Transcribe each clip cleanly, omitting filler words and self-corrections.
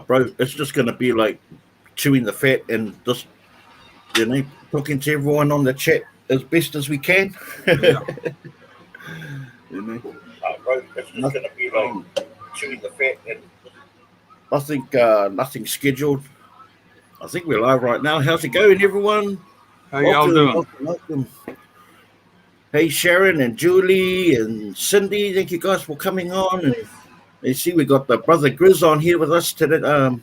bro, it's just gonna be like chewing the fat and just talking to everyone on the chat as best as we can. Yeah. Bro, it's just gonna be like chewing the fat and nothing scheduled. I think we're live right now. How's it going, everyone? How y'all doing? Welcome. Hey, Sharon and Julie and Cindy, thank you guys for coming on. And you see, we got the brother Grizz on here with us tonight.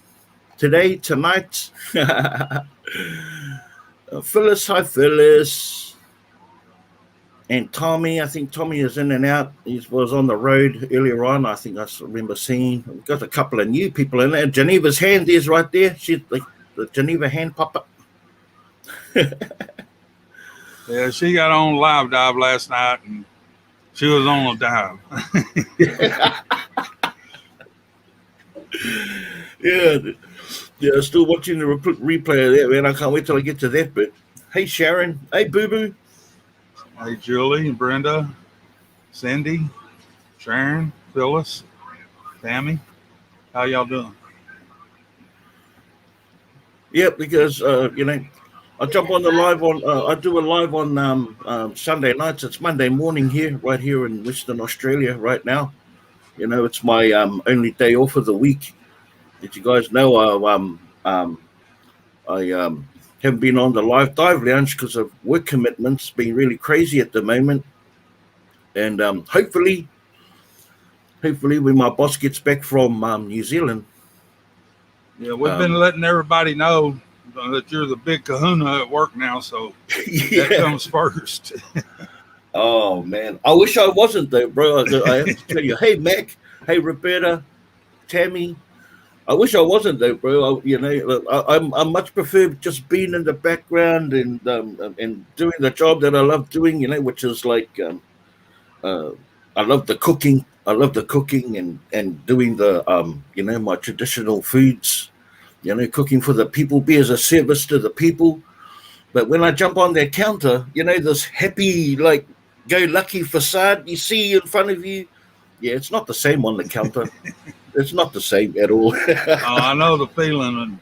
Phyllis, hi Phyllis. And Tommy, I think Tommy is in and out. He was on the road earlier on. I think I remember seeing. We've got a couple of new people in there. Geneva's hand is right there. She's the Geneva hand pop up. Yeah, she got on live dive last night, and she was on a dive. Yeah, still watching the replay of that, man. I can't wait till I get to that bit. Hey, Sharon. Hey, Boo Boo. Hey, Julie, Brenda, Cindy, Sharon, Phyllis, Tammy. How y'all doing? Yeah, because I jump on the live on. I do a live on Sunday nights. It's Monday morning here, right here in Western Australia, right now. It's my only day off of the week. Did you guys know I haven't been on the live dive lounge because of work commitments? Been really crazy at the moment, and hopefully when my boss gets back from New Zealand. Yeah, we've been letting everybody know that you're the big kahuna at work now, so that comes first. Oh, man. I wish I wasn't, though, bro. I have to tell you, hey, Mac, hey, Roberta, Tammy, I wish I wasn't, though, bro. I much prefer just being in the background and doing the job that I love doing, which is like I love the cooking. I love the cooking and doing the, my traditional foods, cooking for the people, be as a service to the people. But when I jump on that counter, this happy, like, go-lucky facade you see in front of you, it's not the same on the counter. It's not the same at all. I know the feeling. And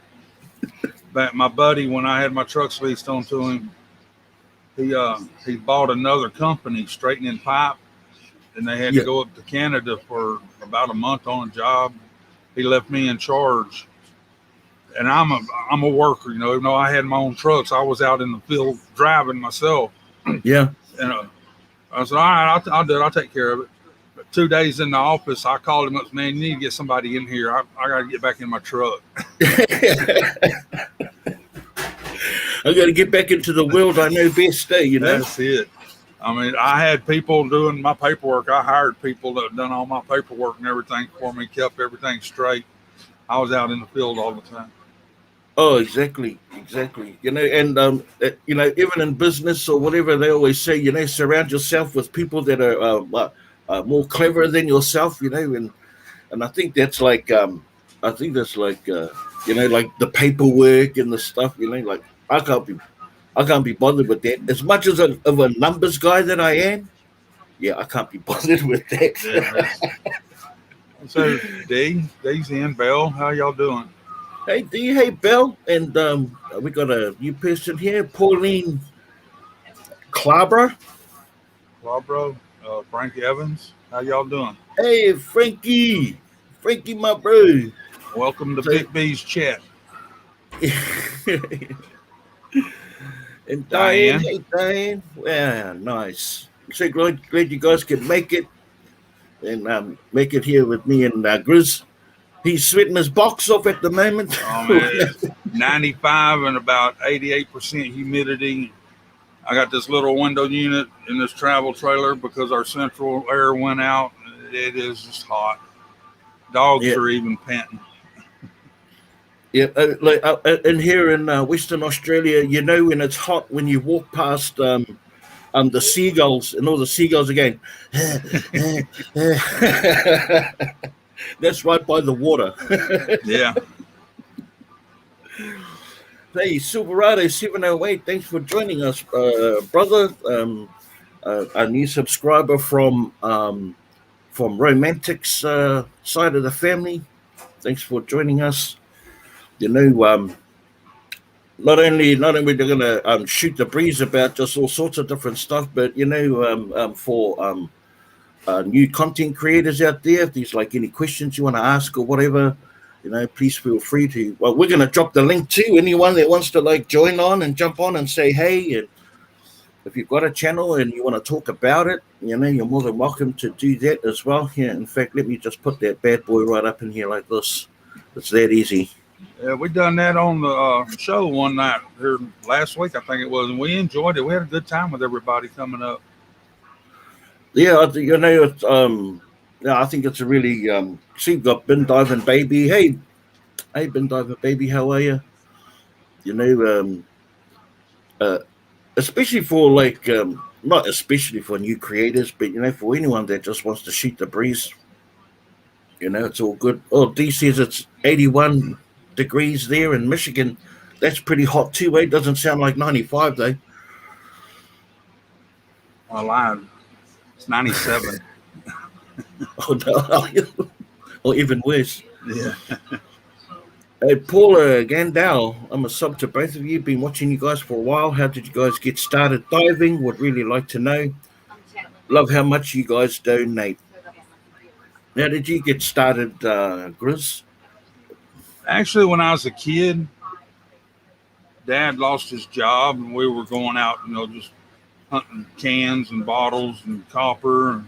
my buddy, when I had my trucks leased onto him, he bought another company, straightening pipe, and they had to go up to Canada for about a month on a job. He left me in charge. And I'm a worker, even though I had my own trucks, I was out in the field driving myself. Yeah. And I said, all right, I'll do it. I'll take care of it. But 2 days in the office, I called him up, man, you need to get somebody in here. I got to get back in my truck. I got to get back into the world I know best, That's it. I mean, I had people doing my paperwork. I hired people that done all my paperwork and everything for me, kept everything straight. I was out in the field all the time. Oh, exactly. And even in business or whatever, they always say, surround yourself with people that are more clever than yourself, and I think that's like, like the paperwork and the stuff, like I can't be bothered with that. As much as of a numbers guy that I am, I can't be bothered with that. Yeah, so Daisy and Belle, how y'all doing? Hey D, hey Belle, and we got a new person here, Pauline Clabra, Frankie Evans, how y'all doing? Hey Frankie, my bro. Welcome to Big B's chat. And Diane, hey Diane, yeah, nice. So glad you guys can make it and make it here with me and Grizz. He's sweating his box off at the moment. Oh, man, it's 95 and about 88% humidity. I got this little window unit in this travel trailer because our central air went out. It is just hot. Dogs are even panting. Yeah, and here in Western Australia, when it's hot, when you walk past the seagulls, and all the seagulls are going, that's right by the water. Yeah. Hey, Silverado 708, thanks for joining us, brother. A new subscriber from Romantic's side of the family. Thanks for joining us. You know, not only we're going to shoot the breeze about just all sorts of different stuff, but for new content creators out there, if there's like any questions you want to ask or whatever, please feel free to. Well, we're going to drop the link to anyone that wants to like join on and jump on and say hey. And if you've got a channel and you want to talk about it, you're more than welcome to do that as well. Yeah, in fact, let me just put that bad boy right up in here like this. It's that easy. Yeah, we done that on the show one night here last week, I think it was, and we enjoyed it. We had a good time with everybody coming up. Yeah, I think it's a really. See, you've got Bin Diving Baby. Hey, Bin Diving Baby, how are you? Uh, Especially for like, not especially for new creators, but for anyone that just wants to shoot the breeze. It's all good. Oh, D says it's 81 degrees there in Michigan. That's pretty hot too, eh? Doesn't sound like 95 though. I lied. It's 97. Oh no, or even worse. Yeah. Hey, Paula Gandal, I'm a sub to both of you. Been watching you guys for a while. How did you guys get started diving? Would really like to know. Love how much you guys donate. How did you get started, Grizz? Actually, when I was a kid, Dad lost his job, and we were going out, just hunting cans and bottles and copper.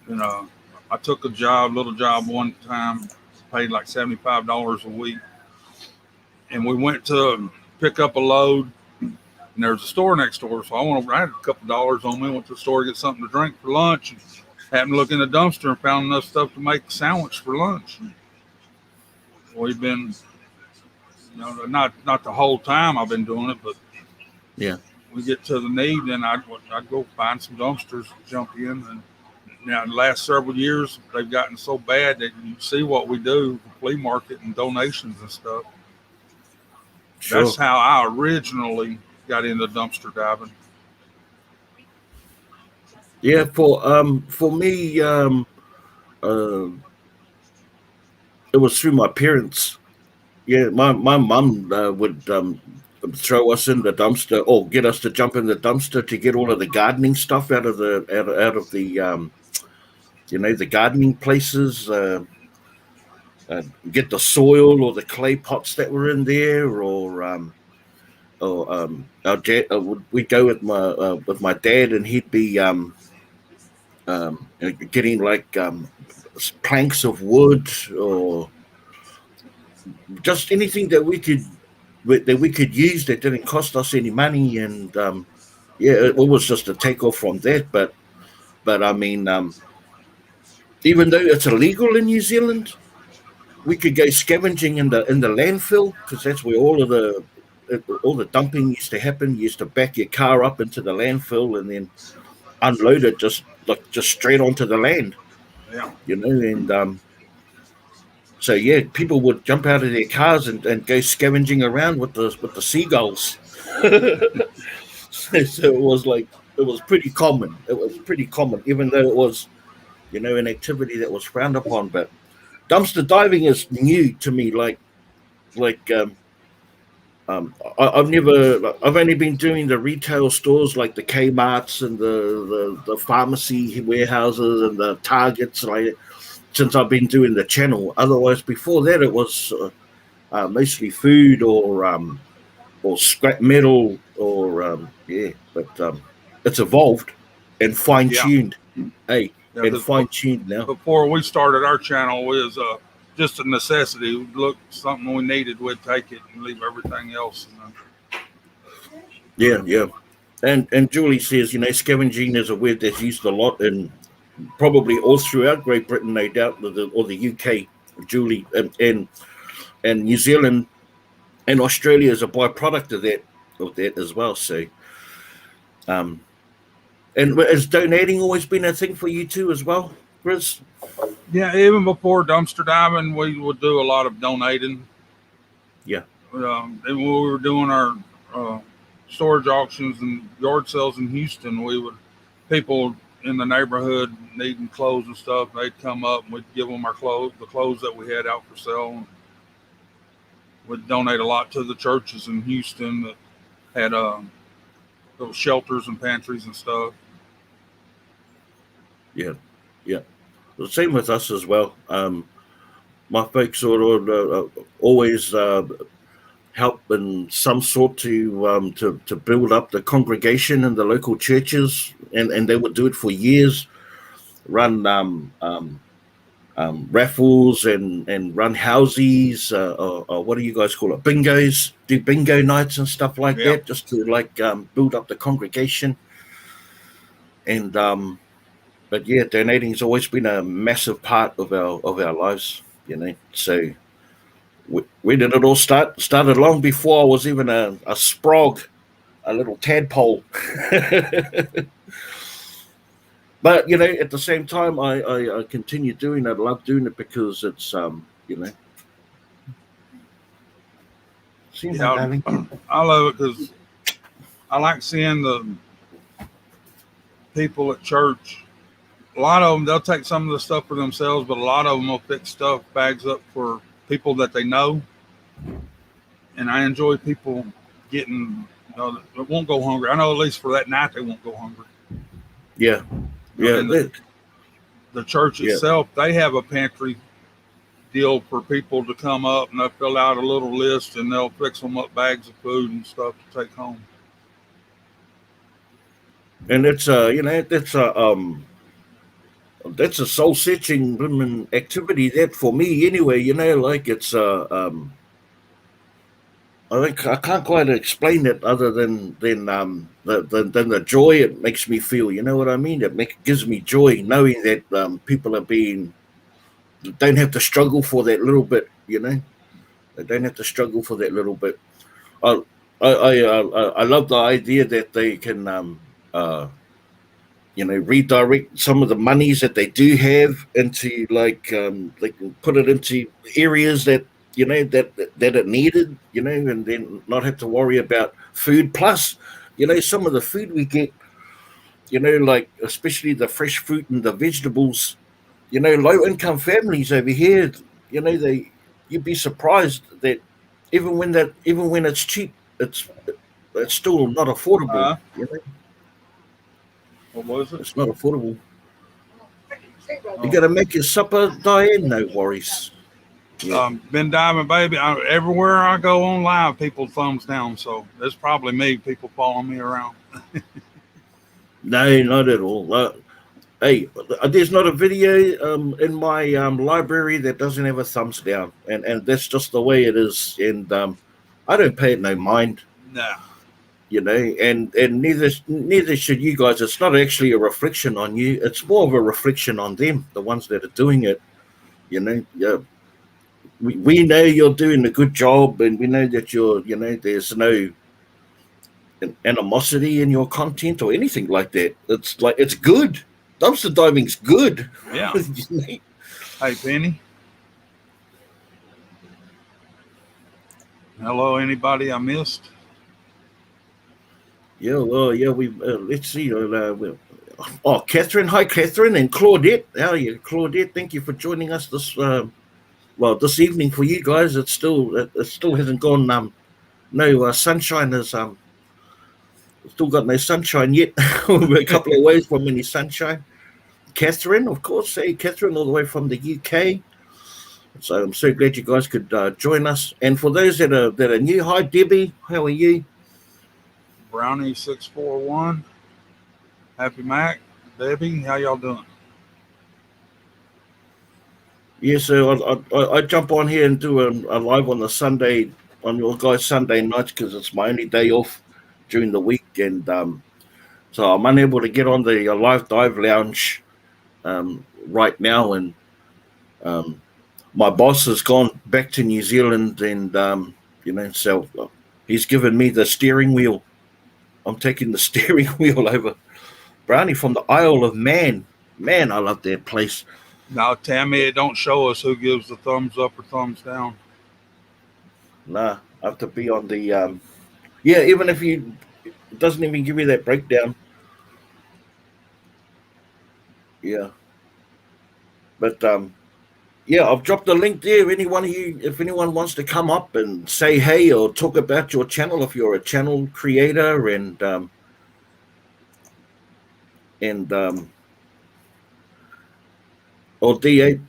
And, I took a little job one time, paid like $75 a week. And we went to pick up a load, and there's a store next door. So I had a couple dollars on me, went to the store to get something to drink for lunch. And happened to look in the dumpster and found enough stuff to make a sandwich for lunch. We've been, not the whole time I've been doing it, but yeah, we get to the need, and I'd go find some dumpsters to jump in. And now, the last several years, they've gotten so bad that you see what we do, flea market and donations and stuff. Sure. That's how I originally got into dumpster diving. Yeah, for me, it was through my parents. Yeah, my mum would throw us in the dumpster or get us to jump in the dumpster to get all of the gardening stuff out of the the gardening places. Get the soil or the clay pots that were in there, or our dad. We'd go with my dad, and he'd be getting like planks of wood or just anything that we could use that didn't cost us any money, and it was just a takeoff from that. But I mean, even though it's illegal in New Zealand, we could go scavenging in the landfill, because that's where all the dumping used to happen. You used to back your car up into the landfill and then unload it just straight onto the land. Yeah. And so yeah, people would jump out of their cars and go scavenging around with the seagulls. So it was pretty common. It was pretty common, even though it was, an activity that was frowned upon. But dumpster diving is new to me. I've only been doing the retail stores like the Kmarts and the pharmacy warehouses and the Targets, like, since I've been doing the channel. Otherwise, before that, it was mostly food or scrap metal or but it's evolved and fine tuned. Yeah. Hey, and fine tuned now. Before we started our channel, it was just a necessity. We'd look something we needed, we'd take it and leave everything else. Yeah. And Julie says, scavenging is a word that's used a lot, and probably all throughout Great Britain, no doubt, or the UK, Julie, and New Zealand and Australia is a byproduct of that as well. So, and has donating always been a thing for you too as well, Chris? Yeah, even before dumpster diving, we would do a lot of donating. Yeah. And when we were doing our storage auctions and yard sales in Houston, people in the neighborhood needing clothes and stuff. They'd come up and we'd give them our clothes, the clothes that we had out for sale. We'd donate a lot to the churches in Houston that had little shelters and pantries and stuff. Yeah, yeah. The same with us as well. My folks sort of always help in some sort to build up the congregation in the local churches, and they would do it for years. Run raffles and run houses, or what do you guys call it? Bingos. Do bingo nights and stuff like Yeah. that, just to like build up the congregation. And but yeah, donating has always been a massive part of our lives. So where did it all start? Started long before I was even a sprog, a little tadpole. But at the same time, I continue doing it. I love doing it because it's see my Yeah, darling. I love it because I like seeing the people at church. A lot of them, they'll take some of the stuff for themselves, but a lot of them will pick stuff, bags up for people that they know. And I enjoy people getting, that won't go hungry. I know at least for that night they won't go hungry. Yeah, yeah, And the church yeah. itself, they have a pantry deal for people to come up and they'll fill out a little list and they'll fix them up bags of food and stuff to take home. And it's that's a soul searching activity that for me anyway. Like it's I think I can't quite explain it other than the joy it makes me feel. You know what I mean? Gives me joy knowing that people are don't have to struggle for that little bit. They don't have to struggle for that little bit. I I love the idea that they can redirect some of the monies that they do have into they can put it into areas that that it needed, and then not have to worry about food. Plus, some of the food we get, like especially the fresh fruit and the vegetables, low income families over here, they you'd be surprised that even when it's cheap, it's still not affordable. What was it? It's not affordable. You Oh. got to make your supper, Diane. No worries. Yeah. Ben Diamond, baby. Everywhere I go on live, people thumbs down. So it's probably me. People following me around. No, not at all. Hey, there's not a video in my library that doesn't have a thumbs down, and that's just the way it is. And I don't pay it no mind. Nah. And neither should you guys. It's not actually a reflection on you. It's more of a reflection on them, the ones that are doing it. Yeah. We know you're doing a good job, and we know that there's no animosity in your content or anything like that. It's like it's good. Dumpster diving's good. Yeah. Hey, Penny. Hello, anybody I missed? Yeah, well, yeah. We let's see. Catherine. Hi, Catherine, and Claudette. How are you, Claudette? Thank you for joining us this evening. For you guys, it still hasn't gone. No sunshine has still got no sunshine yet. We're a couple of ways from any sunshine. Catherine, of course. Hey, Catherine, all the way from the UK. So I'm so glad you guys could join us. And for those that are new, hi, Debbie. How are you? Brownie 641. Happy Mac. Debbie, how y'all doing? Yeah, so I jump on here and do a live on the Sunday, on your guys' Sunday nights, because it's my only day off during the week. And so I'm unable to get on the live dive lounge right now. And my boss has gone back to New Zealand, and so he's given me the steering wheel. I'm taking the steering wheel over. Brownie from the Isle of Man. Man, I love that place. Now, Tammy, it don't show us who gives the thumbs up or thumbs down. Nah, I have to be on the even if it doesn't even give you that breakdown. yeah. But yeah, I've dropped a link there. Anyone of you, if anyone wants to come up and say hey or talk about your channel, if you're a channel creator, and or DA,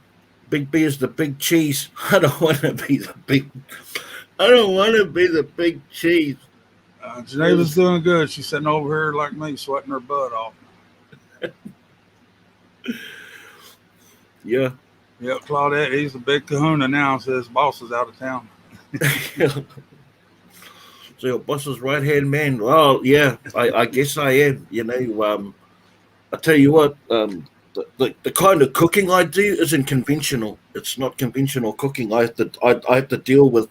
Big B is the big cheese. I don't want to be the big. I don't want to be the big cheese. Geneva's doing good. She's sitting over here like me, sweating her butt off. Yeah. Yep, Claudette, he's the big kahuna now. Says boss is out of town. So your boss's right hand man. Well, yeah, I guess I am. I tell you what, the kind of cooking I do isn't conventional. It's not conventional cooking. I have to deal with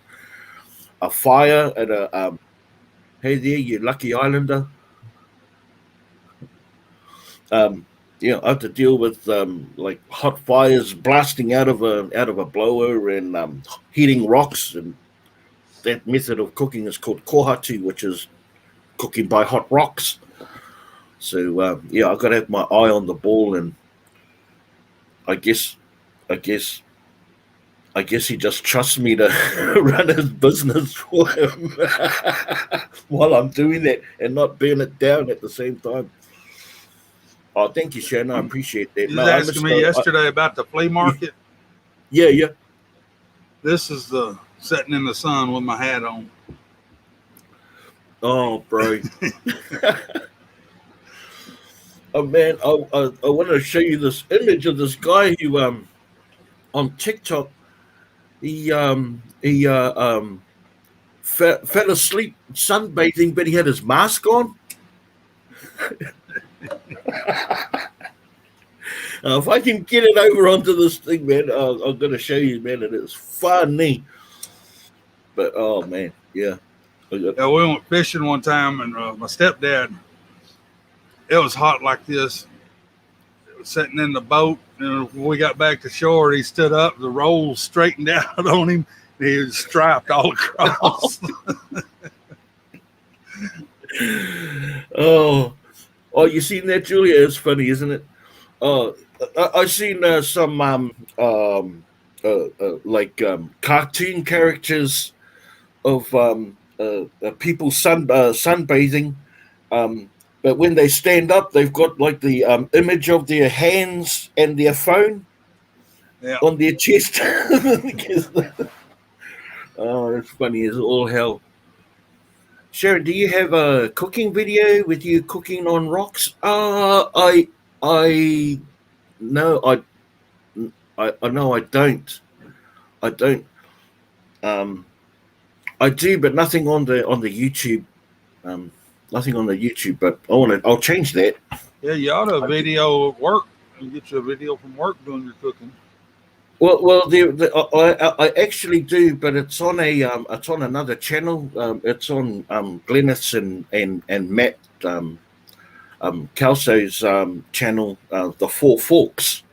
a fire and a hey there, you lucky islander. I have to deal with like hot fires blasting out of a blower and heating rocks, and that method of cooking is called kohatu, which is cooking by hot rocks. So yeah, I've got to have my eye on the ball, and I guess, I guess, I guess he just trusts me to run his business for him while I'm doing that and not burn it down at the same time. Oh, thank you, Shannon. I appreciate that. You No, was I asking missed. me yesterday about the flea market. Yeah. This is the sitting in the sun with my hat on. Oh, bro. Oh man, I wanted to show you this image of this guy who on TikTok he fell asleep sunbathing, but he had his mask on. If I can get it over onto this thing, man, I'm gonna show you, man. It is funny, but oh man, yeah. Yeah, we went fishing one time, and my stepdad. It was hot like this. Sitting in the boat, and when we got back to shore, he stood up. The rolls straightened out on him. And he was striped all across. Oh, you seen that, Julia? It's funny, isn't it? I seen some like cartoon characters of people sunbathing, but when they stand up, they've got like the image of their hands and their phone Yeah. on their chest. Oh, that's funny as all hell. Sharon, do you have a cooking video with you cooking on rocks? I no, I know I don't. I don't. Um, I do, but nothing on the YouTube. Um, Nothing on the YouTube. But I'll change that. Yeah, you ought to video at work and get you a video from work doing your cooking. Well, I actually do, but it's on another channel. It's on Glennis and Matt Calso's channel, the Four Forks,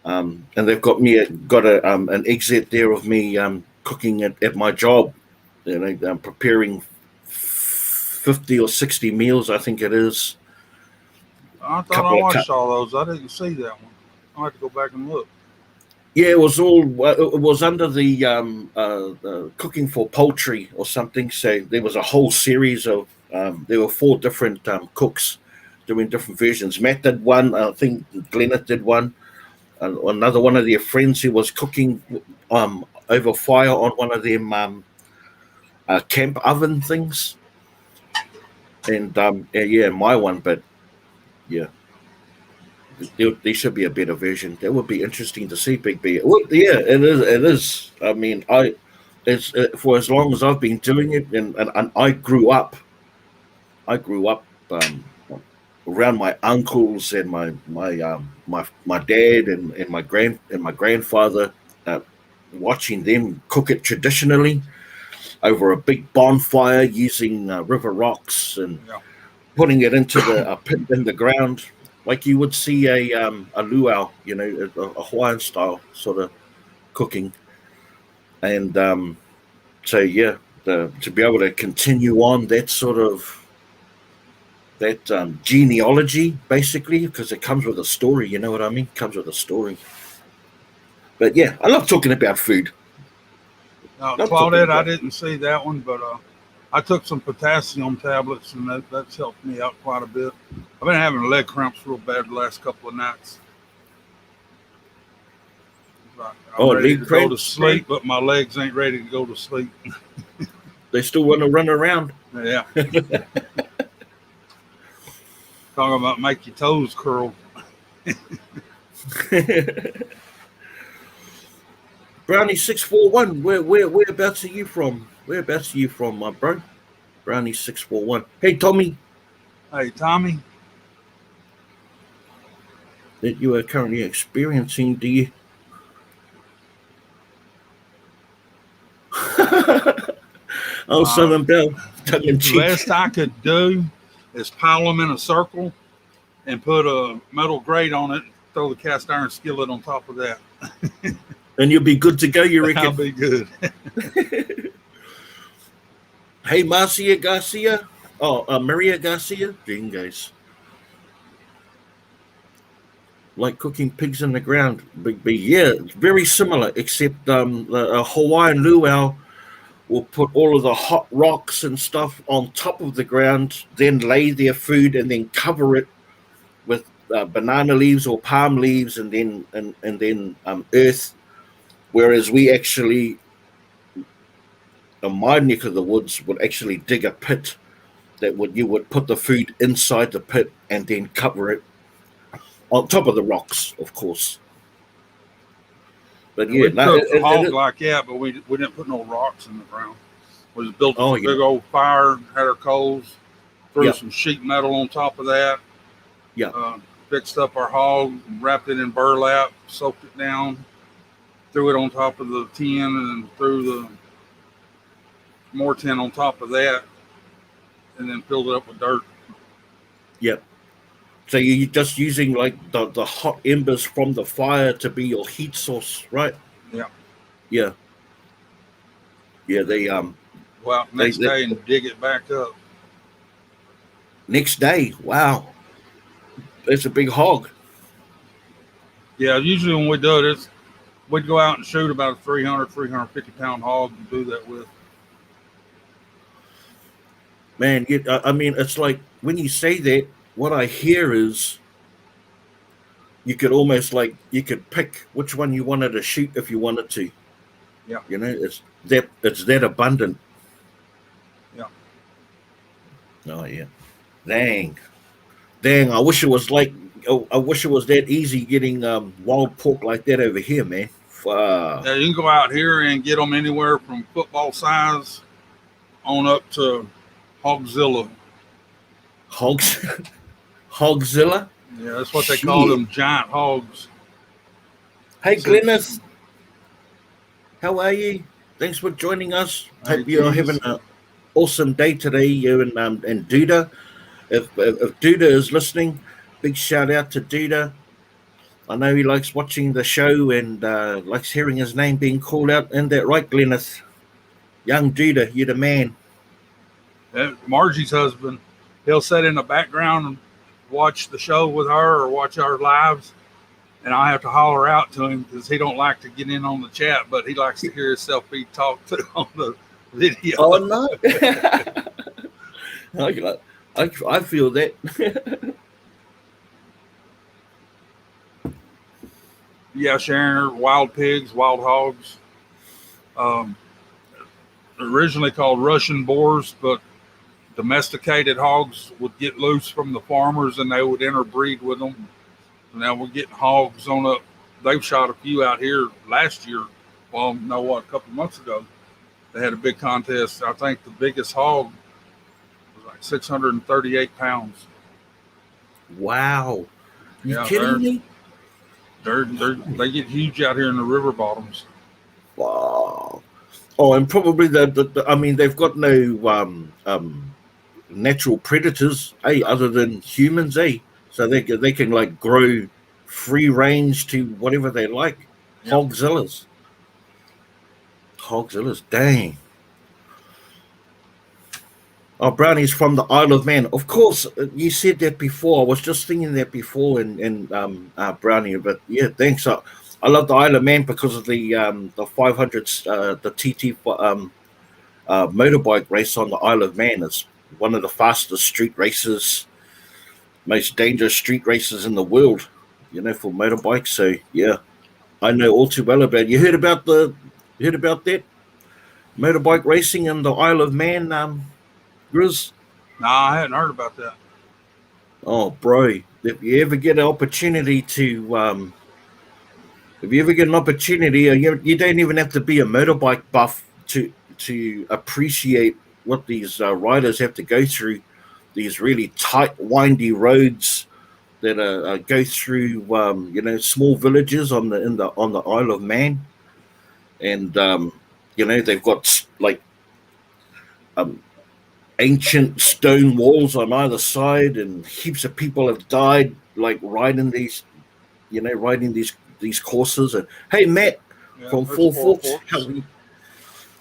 and they've got an exit there of me cooking at my job. Preparing 50 or 60 meals, I think it is. I thought I watched all those. I didn't see that one. I'll have to go back and look. Yeah, it was under the cooking for poultry or something. So there was a whole series of there were 4 different cooks doing different versions. Matt did one. I think Glenna did one. Another one of their friends who was cooking over fire on one of them camp oven things. And yeah, my one, but yeah. There should be a better version. That would be interesting to see, Big B. Well, yeah, it is. It is. I mean, it's for as long as I've been doing it, and I grew up. I grew up around my uncles and my dad and my grandfather, watching them cook it traditionally over a big bonfire using river rocks and putting it into a pit in the ground. Like you would see a luau, a Hawaiian style sort of cooking, and so yeah, to be able to continue on that sort of genealogy, basically, because it comes with a story. You know what I mean? It comes with a story. But yeah, I love talking about food. Claudette, I didn't see that one, but I took some potassium tablets, and that's helped me out quite a bit. I've been having leg cramps real bad the last couple of nights. I'm ready to go to sleep, but my legs ain't ready to go to sleep. They still want to run around. Yeah. Talking about make your toes curl. Brownie 641, whereabouts are you from? Whereabouts are you from, my bro? Brownie 641. Hey, Tommy. Hey, Tommy. That you are currently experiencing, do you? Southern Belle. Best I could do is pile them in a circle and put a metal grate on it, throw the cast iron skillet on top of that. And you'll be good to go, you reckon? I'll be good. Hey, Marcia Garcia. Maria Garcia. Jingoes. Like cooking pigs in the ground. But yeah, it's very similar, except the Hawaiian luau will put all of the hot rocks and stuff on top of the ground, then lay their food and then cover it with banana leaves or palm leaves and then earth. Whereas we actually, in my neck of the woods, would actually dig a pit you would put the food inside the pit and then cover it on top of the rocks, of course. But yeah, we cooked the hog like that, but we didn't put no rocks in the ground. We just built a big old fire, had our coals, threw some sheet metal on top of that. Yeah. Fixed up our hog, wrapped it in burlap, soaked it down, threw it on top of the tin, and then threw the more tin on top of that, and then filled it up with dirt. Yep. So you're just using like the hot embers from the fire to be your heat source, right? Yeah. Yeah. Yeah, they well, next day and dig it back up. Next day, wow. It's a big hog. Yeah, usually when we do it, we'd go out and shoot about a 300, 350 pound hog and do that with. Man, I mean, it's like when you say that, what I hear is you could almost you could pick which one you wanted to shoot if you wanted to. Yeah. You know, it's that abundant. Yeah. Oh yeah. Dang. I wish it was that easy getting wild pork like that over here, man. Yeah, you can go out here and get them anywhere from football size on up to Hogzilla. Hogzilla? Yeah, that's what they call them, giant hogs. Hey, Glennis. How are you? Thanks for joining us. Hope you're having an awesome day today, you and Duda. If Duda is listening, big shout out to Duda. I know he likes watching the show and likes hearing his name being called out. Isn't that right, Glennis? Young Duda, you're the man. Margie's husband, he'll sit in the background and watch the show with her or watch our lives, and I have to holler out to him because he don't like to get in on the chat, but he likes to hear himself be talked to on the video. Oh no! I feel that. Yeah, Sharon, wild pigs, wild hogs. Originally called Russian boars, but domesticated hogs would get loose from the farmers and they would interbreed with them. So now we're getting hogs on up. They've shot a few out here last year. Well, a couple of months ago. They had a big contest. I think the biggest hog was like 638 pounds. Wow. You kidding me? They get huge out here in the river bottoms. Wow. Oh, and probably they've got no natural predators, other than humans, so they can like grow free range to whatever they like. Yep. Hogzillas, dang. Oh, brownies from the Isle of Man. Of course, you said that before. I was just thinking that before, and brownie. But yeah, thanks. I love the Isle of Man because of the 500 the TT motorbike race on the Isle of Man. It's one of the fastest street races, most dangerous street races in the world. For motorbikes. So yeah, I know all too well about. You heard about that motorbike racing in the Isle of Man, Grizz? No, I hadn't heard about that. Oh, bro, if you ever get an opportunity to, if you ever get an opportunity, you don't even have to be a motorbike buff to appreciate what these riders have to go through. These really tight, windy roads that go through, small villages on the Isle of Man, and they've got like um, ancient stone walls on either side, and heaps of people have died like riding these courses. And hey, Matt Yeah, from there's Four Four Forks, Forks.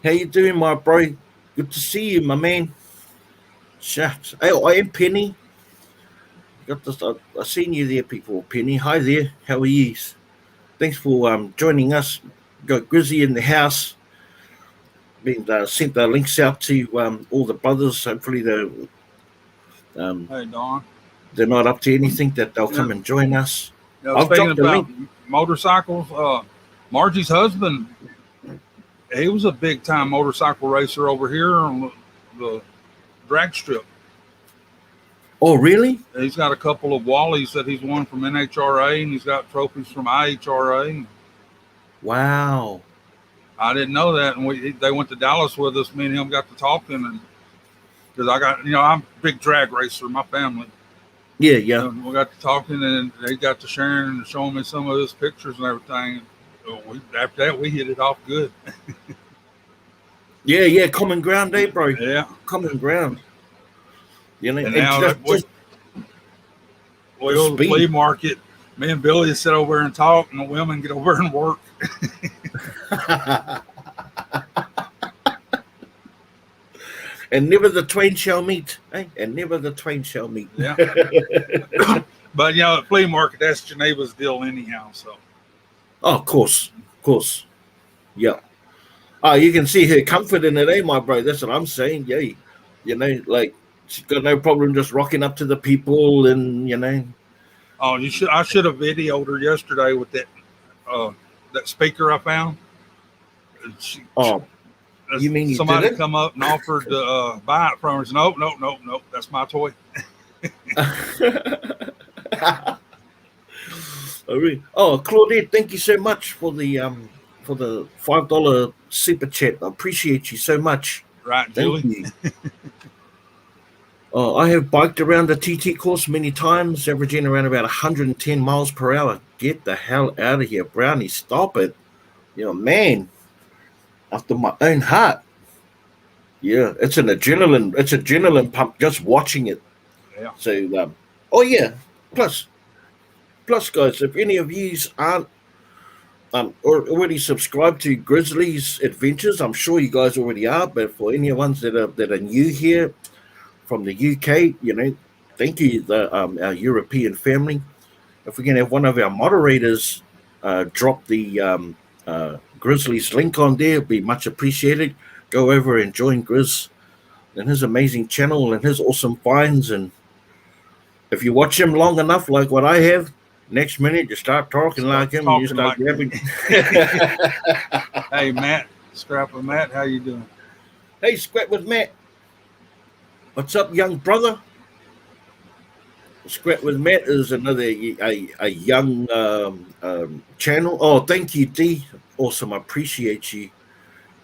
how you doing, my bro? Good to see you, my man. Shucks. Hey, I am Penny. Got this. I seen you there before, Penny. Hi there. How are you? Thanks for joining us. Got Grizzy in the house. Been sent the links out to all the brothers. Hopefully um, Hey, Don. they're not up to anything, that they'll Yeah. come and join us. Yeah, I've speaking dropped the about link. motorcycles, Margie's husband, he was a big time motorcycle racer over here on the drag strip. Oh, really? He's got a couple of Wallies that he's won from NHRA, and he's got trophies from IHRA. Wow. I didn't know that, and they went to Dallas with us. Me and him got to talking, and because I'm a big drag racer, my family. Yeah, yeah. And we got to talking, and they got to sharing and showing me some of his pictures and everything. After that, we hit it off good. Yeah. Common ground, eh, bro? Yeah. Common ground. And now we go to the flea market. Me and Billy sit over and talk, and the women get over and work. And never the twain shall meet, eh? And never the twain shall meet. Yeah. But at flea market, that's Geneva's deal anyhow. So. Oh, of course. Yeah. Oh, you can see her comfort in it, eh, my bro? That's what I'm saying. Yeah. Like she's got no problem just rocking up to the people, and. Oh, I should have videoed her yesterday with that speaker I found. You mean somebody come up and offered to buy it from her? Nope. That's my toy. Oh, Claudette, thank you so much for the $5 super chat. I appreciate you so much. Right, Thank Julie. you. I have biked around the TT course many times, averaging around about 110 miles per hour. Get the hell out of here, Brownie. Stop it. Man, after my own heart. Yeah, it's an adrenaline pump just watching it. Yeah. So, oh yeah. Plus, guys, if any of yous aren't or already subscribed to Grizzly's Adventures, I'm sure you guys already are. But for any ones that are new here from the UK, thank you, our European family. If we can have one of our moderators drop the Grizzly's link on there, it'd be much appreciated. Go over and join Grizz and his amazing channel and his awesome finds. And if you watch him long enough, like what I have, next minute you start talking like him and you start grabbing. Hey, Matt, Scrap with Matt, how you doing? Hey, Scrap with Matt. What's up, young brother? Scrap with Matt is another a young channel. Oh, thank you, D. Awesome, I appreciate you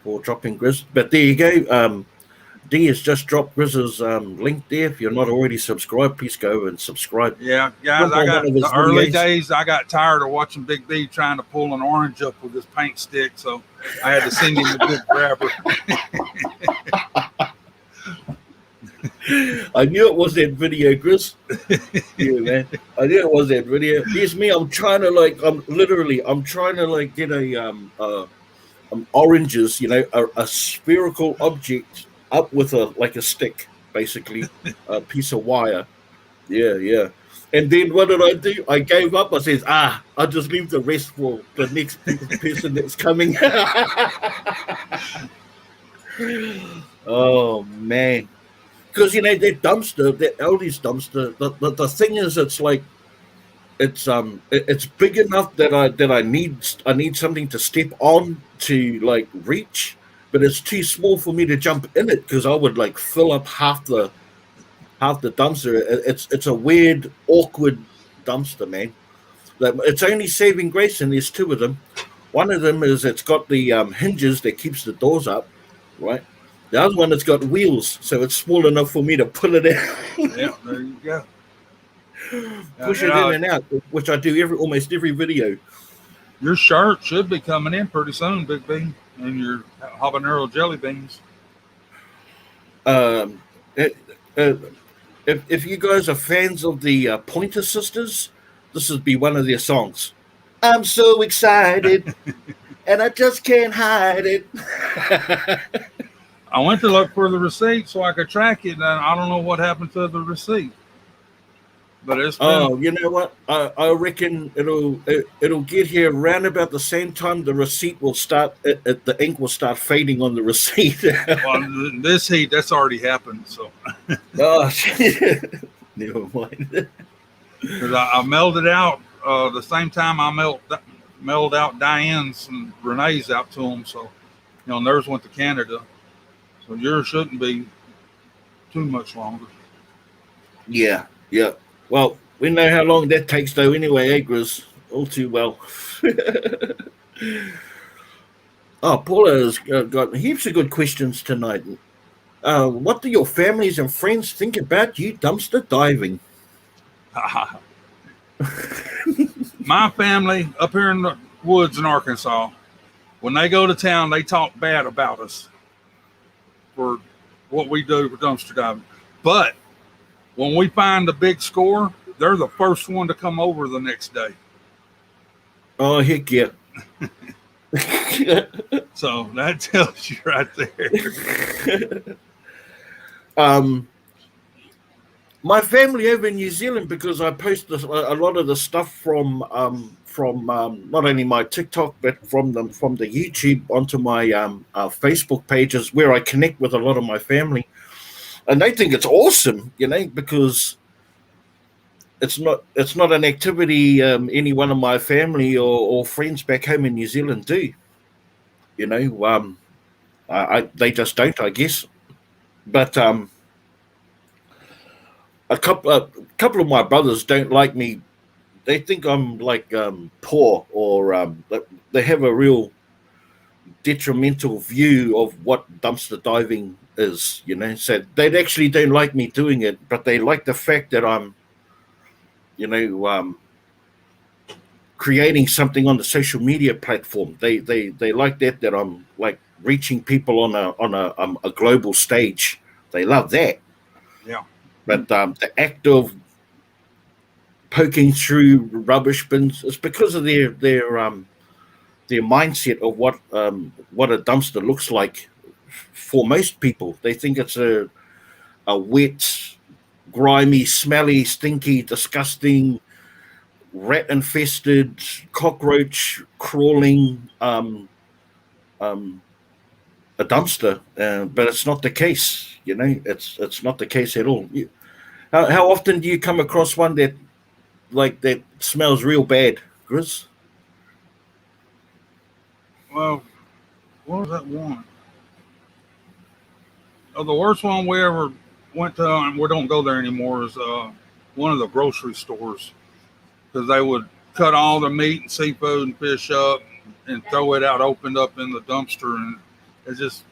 for dropping Grizz. But there you go. D has just dropped Grizz's link there. If you're not already subscribed, please go and subscribe. Yeah, guys, I got the early days. I got tired of watching Big D trying to pull an orange up with his paint stick, so I had to send him a good grabber. I knew it was that video, Chris. Yeah, man. I knew it was that video. Here's me. I'm trying to get a oranges, a spherical object up with a stick. basically, a piece of wire. Yeah, yeah. And then what did I do? I gave up. I says, I'll just leave the rest for the next person that's coming. Oh man. Because that dumpster, that Aldi's dumpster, the thing is it's like it's big enough that I need something to step on to like reach, but it's too small for me to jump in it because I would like fill up half the dumpster. It's a weird, awkward dumpster, man. It's only saving grace, and there's two of them. One of them is it's got the hinges that keeps the doors up, right? The other one has got wheels, so it's small enough for me to pull it in, Yeah, there you go. push it in and out, which I do almost every video. Your shirt should be coming in pretty soon, Big B, and your habanero jelly beans. Um, it, uh, if you guys are fans of the Pointer Sisters, this would be one of their songs. I'm so excited, and I just can't hide it. I went to look for the receipt so I could track it, and I don't know what happened to the receipt. But it's been, Oh, you know what? I reckon it'll get here around about the same time the receipt will start. The ink will start fading on the receipt. well, this heat that's already happened. So Oh, never mind. because I mailed it out the same time I mailed out Diane's and Renee's out to them. So and theirs went to Canada. So yours shouldn't be too much longer. Yeah, yeah. Well, we know how long that takes, though. Anyway, Agras, all too well. Oh, Paula has got heaps of good questions tonight. What do your families and friends think about you dumpster diving? My family up here in the woods in Arkansas, when they go to town, they talk bad about us for what we do for dumpster diving. But when we find a big score, they're the first one to come over the next day. Oh, heck yeah. So that tells you right there. My family over in New Zealand, because I post a lot of the stuff from not only my TikTok but from the YouTube onto my Facebook pages where I connect with a lot of my family, and they think it's awesome, because it's not an activity any one of my family or friends back home in New Zealand do. They just don't, I guess. But a couple of my brothers don't like me. They think I'm like poor, or they have a real detrimental view of what dumpster diving is. So they actually don't like me doing it, but they like the fact that I'm, creating something on the social media platform. They like that I'm like reaching people on a global stage. They love that. Yeah. But the act of poking through rubbish bins is because of their mindset of what a dumpster looks like. For most people, they think it's a wet, grimy, smelly, stinky, disgusting, rat-infested, cockroach crawling a dumpster, but it's not the case. It's not the case at all. How often do you come across one that smells real bad, Chris? Well, what was that one? Oh, the worst one we ever went to, and we don't go there anymore, is one of the grocery stores, because they would cut all the meat and seafood and fish up and throw it out, opened up in the dumpster, and it just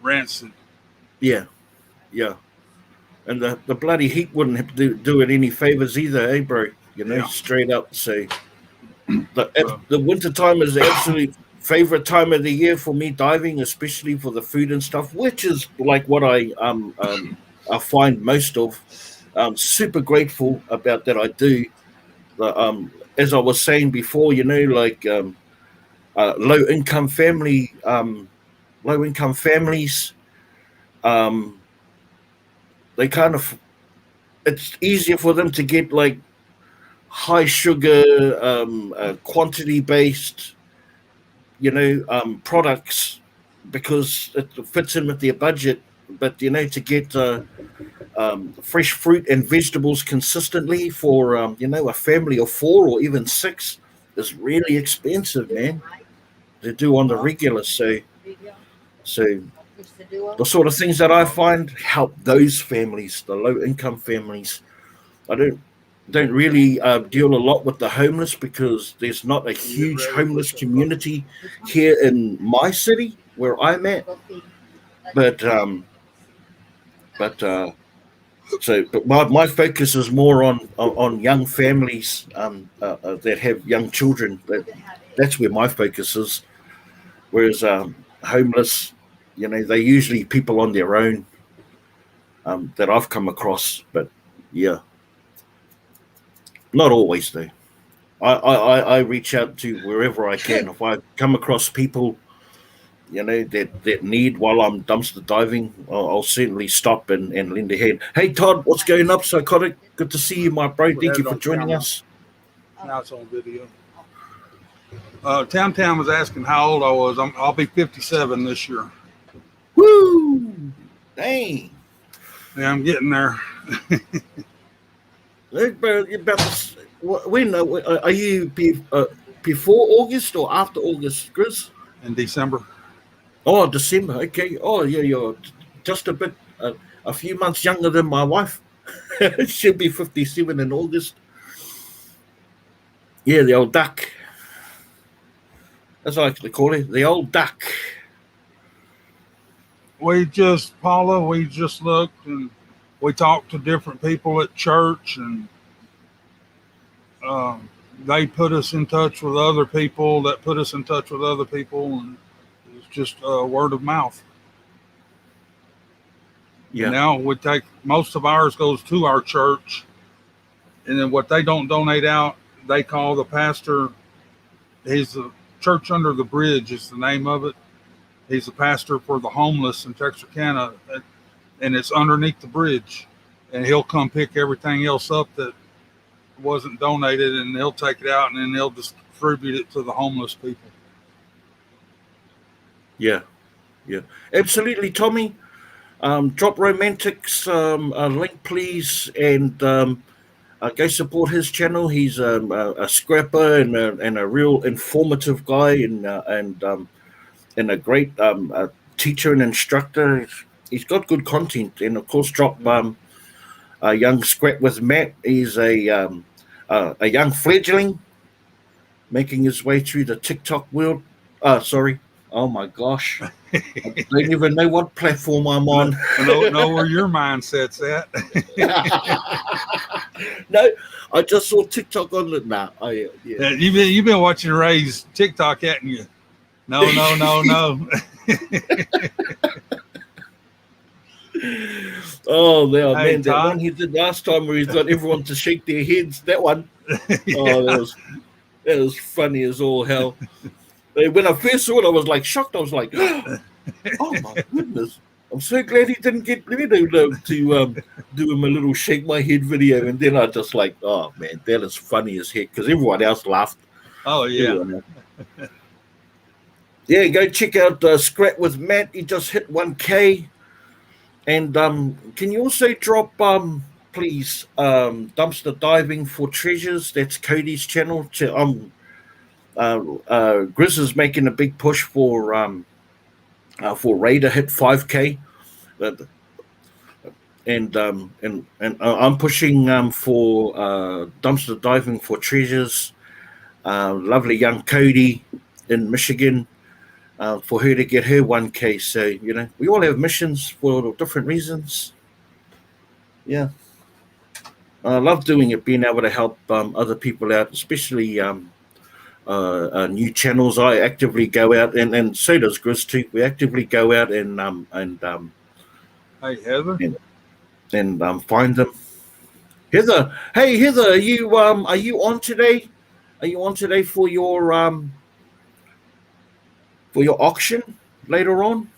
rancid. Yeah, yeah. And the bloody heat wouldn't do it any favors either, eh, bro? Yeah. Straight up. So the winter time is the absolute favorite time of the year for me diving, especially for the food and stuff, which is like what I find most of. I'm super grateful about that. I do. As I was saying before, low income families. they kind of, it's easier for them to get like high sugar, quantity based, products because it fits in with their budget. But to get fresh fruit and vegetables consistently for a family of 4 or even 6 is really expensive, man. They do on the regular. So the sort of things that I find help those families, the low income families. I don't really deal a lot with the homeless because there's not a huge homeless community here in my city where I'm at. But but but my focus is more on young families that have young children. That's where my focus is. Whereas homeless, they're usually people on their own that I've come across. But yeah, not always though. I reach out to wherever I can. If I come across people, that need while I'm dumpster diving, I'll certainly stop and lend a hand. Hey Todd, what's going up, Psychotic? Good to see you, my bro. Thank you for joining us. Now it's on video. Town was asking how old I was. I'll be 57 this year. Woo! Dang. Yeah, I'm getting there. When are you before August or after August, Chris? In December. Oh, December. Okay. Oh, yeah, you're just a few months younger than my wife. She'll be 57 in August. Yeah, the old duck. As I like to call it, the old duck. Paula, we just looked and we talked to different people at church, and they put us in touch with other people that put us in touch with other people, and it's just word of mouth. Yeah. And now we take, most of ours goes to our church, and then what they don't donate out, they call the pastor. He's the Church Under the Bridge is the name of it. He's the pastor for the homeless in Texarkana, and it's underneath the bridge. And he'll come pick everything else up that wasn't donated, and they'll take it out, and then they'll distribute it to the homeless people. Yeah, absolutely, Tommy. Drop Romantics a link, please, and go support his channel. He's a scrapper and a real informative guy, and a great teacher and instructor. He's got good content, and of course, drop a young scrap with Matt. He's a young fledgling making his way through the TikTok world. Sorry. Oh my gosh. I don't even know what platform I'm on. know where your mindset's at. No, I just saw TikTok on it now. Yeah, you've been watching Ray's TikTok, haven't you? No. Oh, man, that one he did last time where he's got everyone to shake their heads. That one. Yeah. Oh, that was funny as all hell. When I first saw it, I was like shocked. I was like, oh my goodness. I'm so glad he didn't get me to do him a little shake my head video. And then I just like, oh man, that is funny as heck, because everyone else laughed. Oh, yeah. Yeah, go check out Scrap with Matt. He just hit 1K. And can you also drop, please, Dumpster Diving for Treasures? That's Cody's channel. Grizz is making a big push for Ray to hit 5K, and I'm pushing for Dumpster Diving for Treasures. Lovely young Cody in Michigan, for her to get her 1K. So we all have missions for different reasons. Yeah, I love doing it, being able to help other people out, especially new channels. I actively go out, and so does Grizz too. We actively go out and hey Heather, and find them. Heather, hey Heather, are you on today? Are you on today for your auction later on?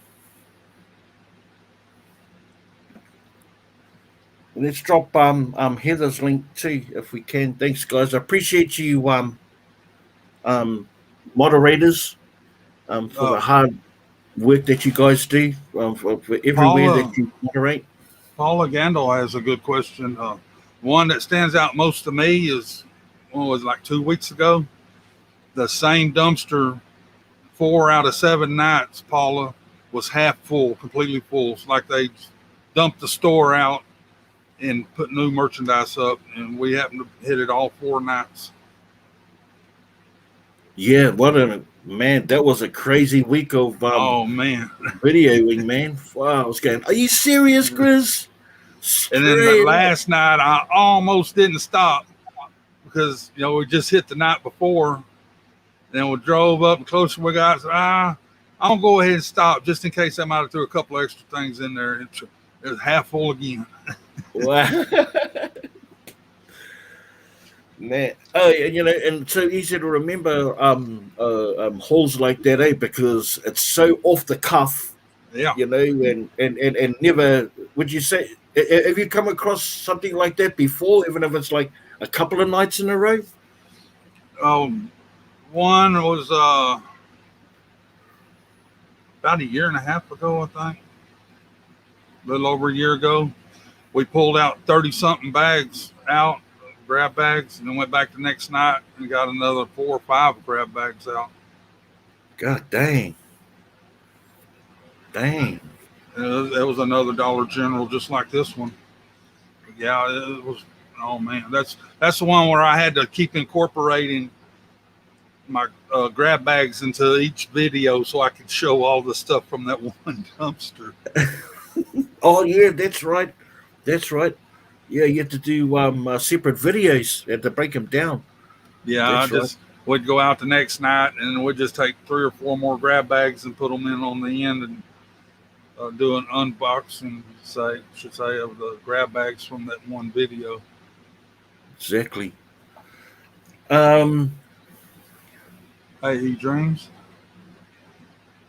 let's drop Heather's link too if we can. Thanks, guys. I appreciate you, um, moderators, for the Uh, hard work that you guys do, for everywhere that Paula you moderate. Paula Gandol has a good question. One that stands out most to me is what was it, like 2 weeks ago. The same dumpster 4 out of 7 nights, Paula, was half full, completely full. It's like they dumped the store out and put new merchandise up, and we happened to hit it all 4 nights. Yeah, what a man! That was a crazy week of Oh man! videoing, man. Wow, I was going. Are you serious, Grizz? And then the Straight up. last night, I almost didn't stop because we just hit the night before. And then we drove up, and closer we got. So, I'm gonna go ahead and stop just in case I might have threw a couple extra things in there. It was half full again. Wow. Man, oh, and it's so easy to remember halls like that, eh? Because it's so off the cuff, Yeah. and never. Would you say? Have you come across something like that before? Even if it's like a couple of nights in a row. One was about a year and a half ago, I think. A little over a year ago. We pulled out 30 something bags out, grab bags, and then went back the next night and got another 4 or 5 grab bags out. God dang. Dang. It was another Dollar General just like this one. Yeah, it was. Oh man, that's the one where I had to keep incorporating my grab bags into each video so I could show all the stuff from that one dumpster. Oh yeah, that's right. That's right. Yeah, you have to do separate videos. You have to break them down. Yeah, That's right. would go out the next night and we'd just take 3 or 4 more grab bags and put them in on the end and do an unboxing, should say, of the grab bags from that one video. Exactly. Um. Hey, he dreams.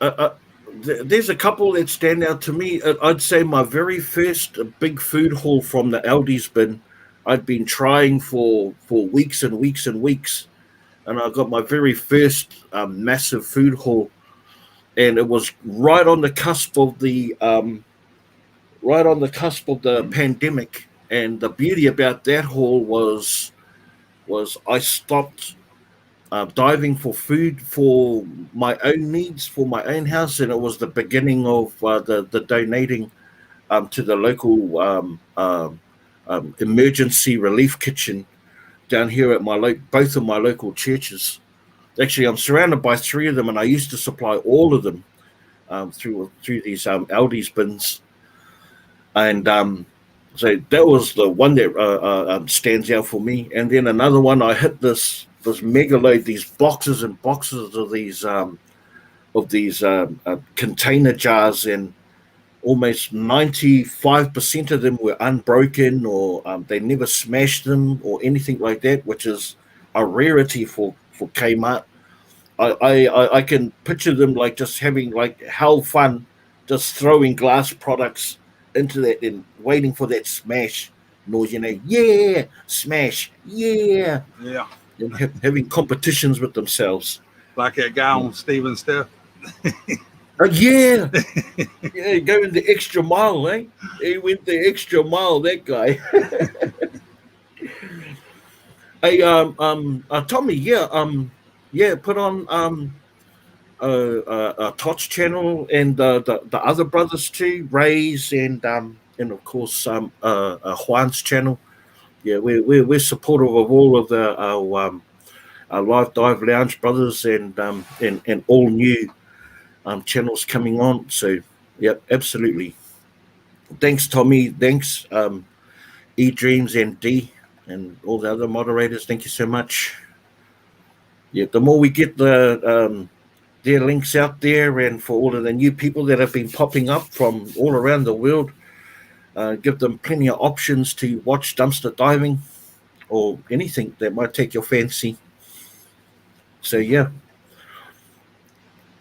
There's a couple that stand out to me. I'd say my very first big food haul from the Aldi's bin. I'd been trying for weeks and weeks and weeks, and I got my very first massive food haul, and it was right on the cusp of the pandemic. And the beauty about that haul was I stopped diving for food for my own needs, for my own house, and it was the beginning of the donating to the local emergency relief kitchen down here at both of my local churches. Actually, I'm surrounded by 3 of them, and I used to supply all of them through these Aldi's bins, and so that was the one that stands out for me. And then another one, I hit this mega load, these boxes and boxes of these container jars, and almost 95% of them were unbroken, or they never smashed them or anything like that, which is a rarity for Kmart. I can picture them like just having like hell fun, just throwing glass products into that and waiting for that smash noise. Yeah, smash, yeah, Yeah, and having competitions with themselves. like that guy on Steven Steph. Yeah, yeah, going the extra mile, eh? He went the extra mile, that guy. Hey, Tommy, yeah, put on Todd's channel and the other brothers too, Ray's and of course Juan's channel. Yeah, we're supportive of all of our Live Dive Lounge brothers and all new channels coming on. So, yep, absolutely. Thanks, Tommy. Thanks, E Dreams and D and all the other moderators. Thank you so much. Yeah, the more we get their links out there, and for all of the new people that have been popping up from all around the world, give them plenty of options to watch dumpster diving or anything that might take your fancy. So yeah.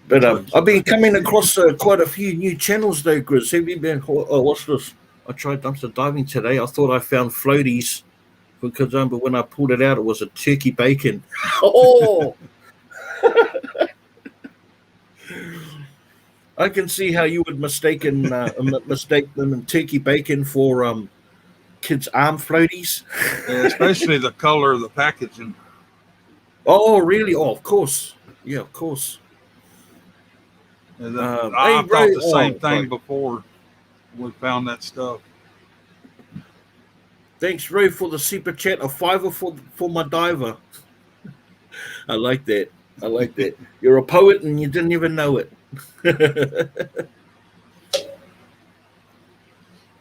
But I've been coming across quite a few new channels though, Grizz. Have you been? Oh, what's this? I tried dumpster diving today. I thought I found floaties because but when I pulled it out, it was a turkey bacon. Oh, I can see how you would mistake them in turkey bacon for kids' arm floaties. Yeah, especially the color of the packaging. Oh, really? Oh, of course. Yeah, of course. Hey, I thought Ray. the same Oh, thing sorry. before we found that stuff. Thanks, Ray, for the super chat. A fiver for my diver. I like that. I like that. You're a poet and you didn't even know it.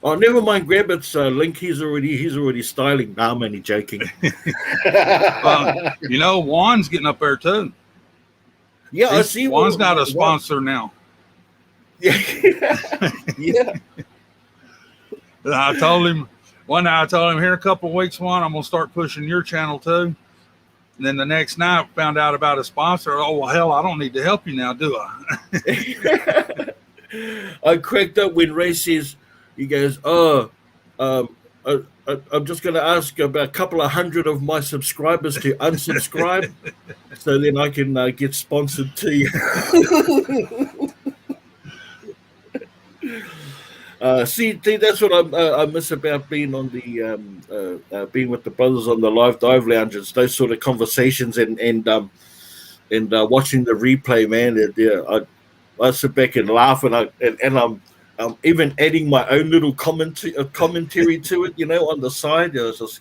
Oh, never mind. Grabbit's link. He's already styling. Nah, I'm only joking. Juan's getting up there too. Yeah, I see. Juan's got a sponsor now. Yeah, yeah. I told him here in a couple of weeks, Juan, I'm gonna start pushing your channel too. And then the next night, found out about a sponsor. Oh well, hell, I don't need to help you now, do I? I cracked up when Ray says, he goes, I'm just going to ask about a couple of hundred of my subscribers to unsubscribe so then I can get sponsored too. See, that's what I miss about being on the being with the brothers on the live dive lounges. Those sort of conversations and watching the replay, man. I sit back and laugh, and I'm even adding my own little commentary to it, on the side. I was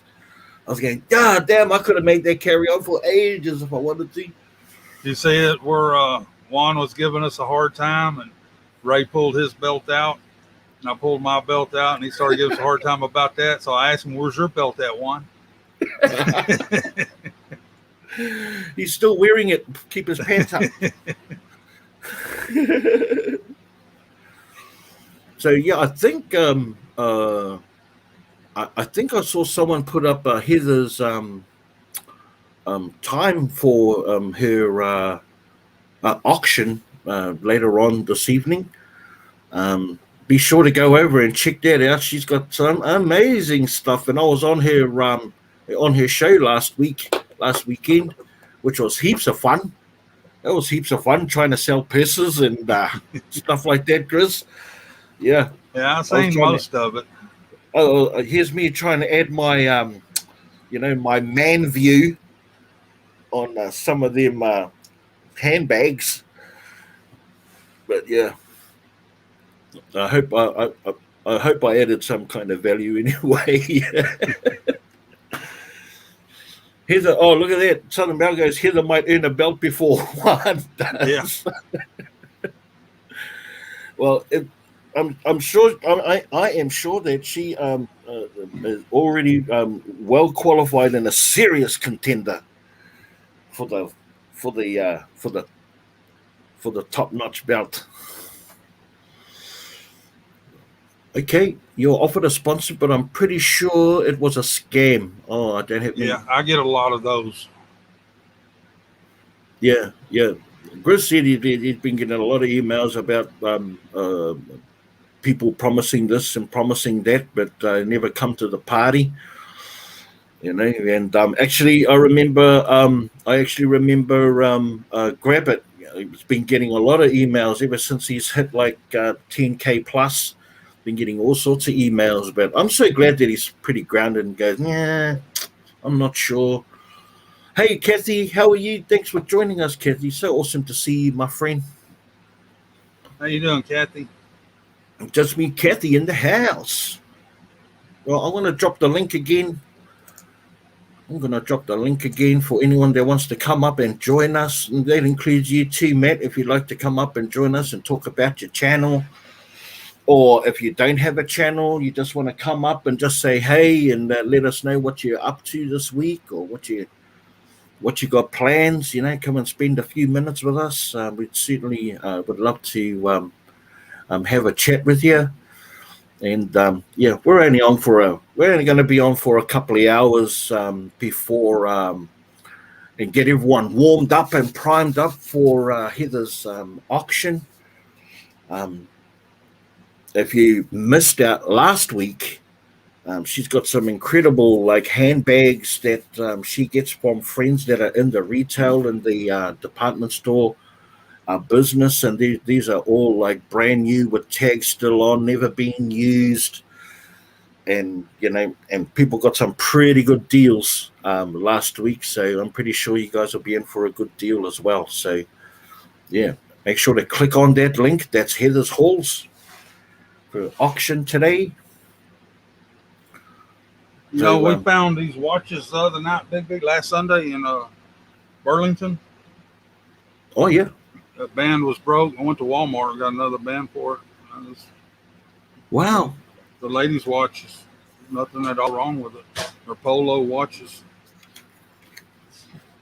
going, God damn, I could have made that carry on for ages if I wanted to. You see it where Juan was giving us a hard time, and Ray pulled his belt out, and I pulled my belt out, and he started giving us a hard time about that. So I asked him, "Where's your belt at, Juan?" He's still wearing it. Keep his pants up. So yeah, I think I think I saw someone put up Heather's time for her auction later on this evening. Be sure to go over and check that out. She's got some amazing stuff, and I was on her show last weekend, which was heaps of fun. That was heaps of fun trying to sell purses and stuff like that, Chris. Yeah. Yeah, I've seen most of it. Oh, here's me trying to add my, my man view on some of them handbags. But yeah, I hope I added some kind of value anyway. Heather, oh look at that! Southern Belle goes. Heather might earn a belt before Juan does. Yeah. Well, I'm sure. I am sure that she is already well qualified and a serious contender for the top notch belt. Okay, you're offered a sponsor, but I'm pretty sure it was a scam. Oh, I don't have. Yeah, I get a lot of those. Yeah. Chris said he'd been getting a lot of emails about people promising this and promising that, but never come to the party. And actually, I remember Grab It. He's been getting a lot of emails ever since he's hit like 10K plus. Been getting all sorts of emails about. I'm so glad that he's pretty grounded and goes, yeah, I'm not sure. Hey, Kathy, how are you? Thanks for joining us, Kathy. So awesome to see you, my friend. How you doing, Kathy? Just me, Kathy, in the house. Well, I'm going to drop the link again. For anyone that wants to come up and join us. And that includes you too, Matt, if you'd like to come up and join us and talk about your channel. Or if you don't have a channel, you just want to come up and just say hey and let us know what you're up to this week or what you got plans. Come and spend a few minutes with us. We'd certainly would love to have a chat with you. And we're only going to be on for a couple of hours before and get everyone warmed up and primed up for Heather's auction. if you missed out last week, she's got some incredible like handbags that she gets from friends that are in the retail and the department store business, and these are all like brand new with tags still on, never being used, and and people got some pretty good deals last week. So I'm pretty sure you guys will be in for a good deal as well. So yeah, make sure to click on that link. That's Heather's Halls for auction today. We found these watches the other night, big last Sunday in Burlington. Oh yeah. That band was broke. I went to Walmart and got another band for it. Wow. The ladies' watches, nothing at all wrong with it. They're polo watches.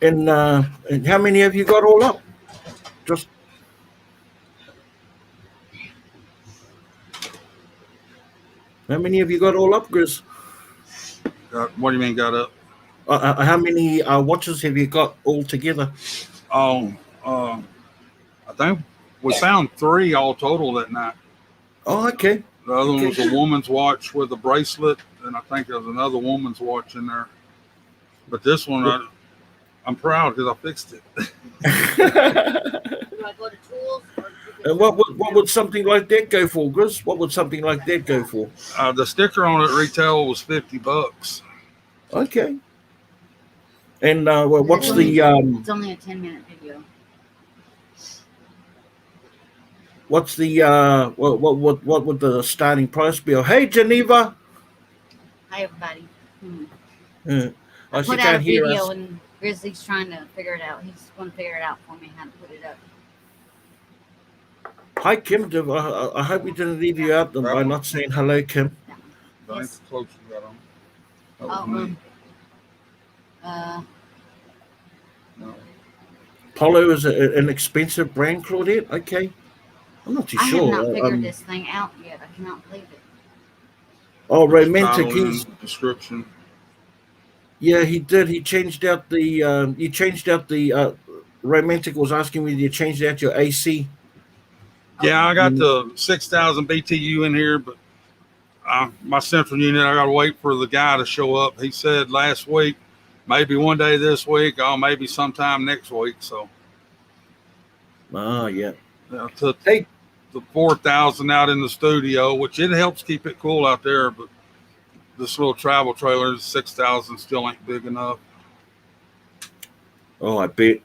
And how many have you got all up? Just how many have you got all up, Grizz? What do you mean got up? How many watches have you got all together? I think we found 3 all total that night. Oh, okay. The other one was a woman's watch with a bracelet, and I think there's another woman's watch in there. But this one, I'm proud because I fixed it. Do I go to tools? And what would something like that go for, Grizz? What would something like that go for? The sticker on it retail was $50. Okay. And what's It's the It's only a 10-minute video. what's the what would the starting price be? Hey, Geneva. Hi, everybody. I Put out a video and Grizzly's trying to figure it out. He's going to figure it out for me how to put it up. Hi, Kim. I hope we didn't leave you out by not saying hello, Kim. That's close you got on. That was me. Polo is an expensive brand, Claudette. Okay. I'm not too sure. I have not figured this thing out yet. I cannot believe it. Oh, romantic. Description. Yeah, he did. He changed out the. You changed out the. Romantic was asking me, you changed out your AC. Yeah, I got the 6,000 BTU in here, but my central unit, I got to wait for the guy to show up. He said last week, maybe one day this week, or maybe sometime next week. So. Oh yeah. I took the 4,000 out in the studio, which it helps keep it cool out there, but this little travel trailer, 6,000 still ain't big enough. Oh, I bet.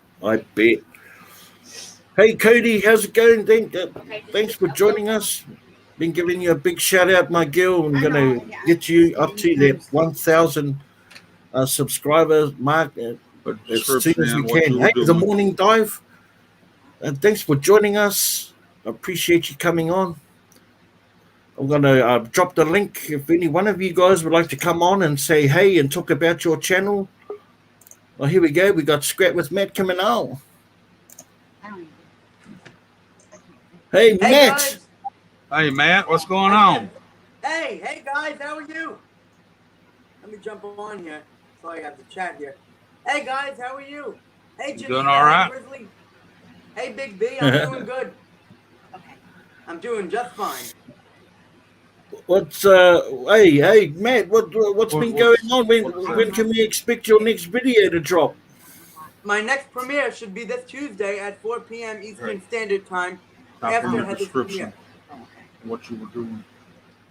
Hey, Cody, how's it going? Thanks for joining us. Been giving you a big shout out, my girl. I'm going to get you up to that 1,000 subscriber mark as soon as we can. Hey, the morning dive. And thanks for joining us. I appreciate you coming on. I'm going to drop the link. If any one of you guys would like to come on and say hey and talk about your channel. Well, here we go. We got Scrap with Matt coming on. Hey, Matt. Guys. Hey, Matt. What's going on? Hey, guys. How are you? Let me jump on here so I have to chat here. Hey, guys. How are you? Hey, Jimmy. Doing all right? Grizzly. Hey, Big B. I'm doing good. Okay. I'm doing just fine. What's hey Matt, what's been going on? When can we expect your next video to drop? My next premiere should be this Tuesday at 4 p.m. Eastern Standard Time. After the description, what you were doing.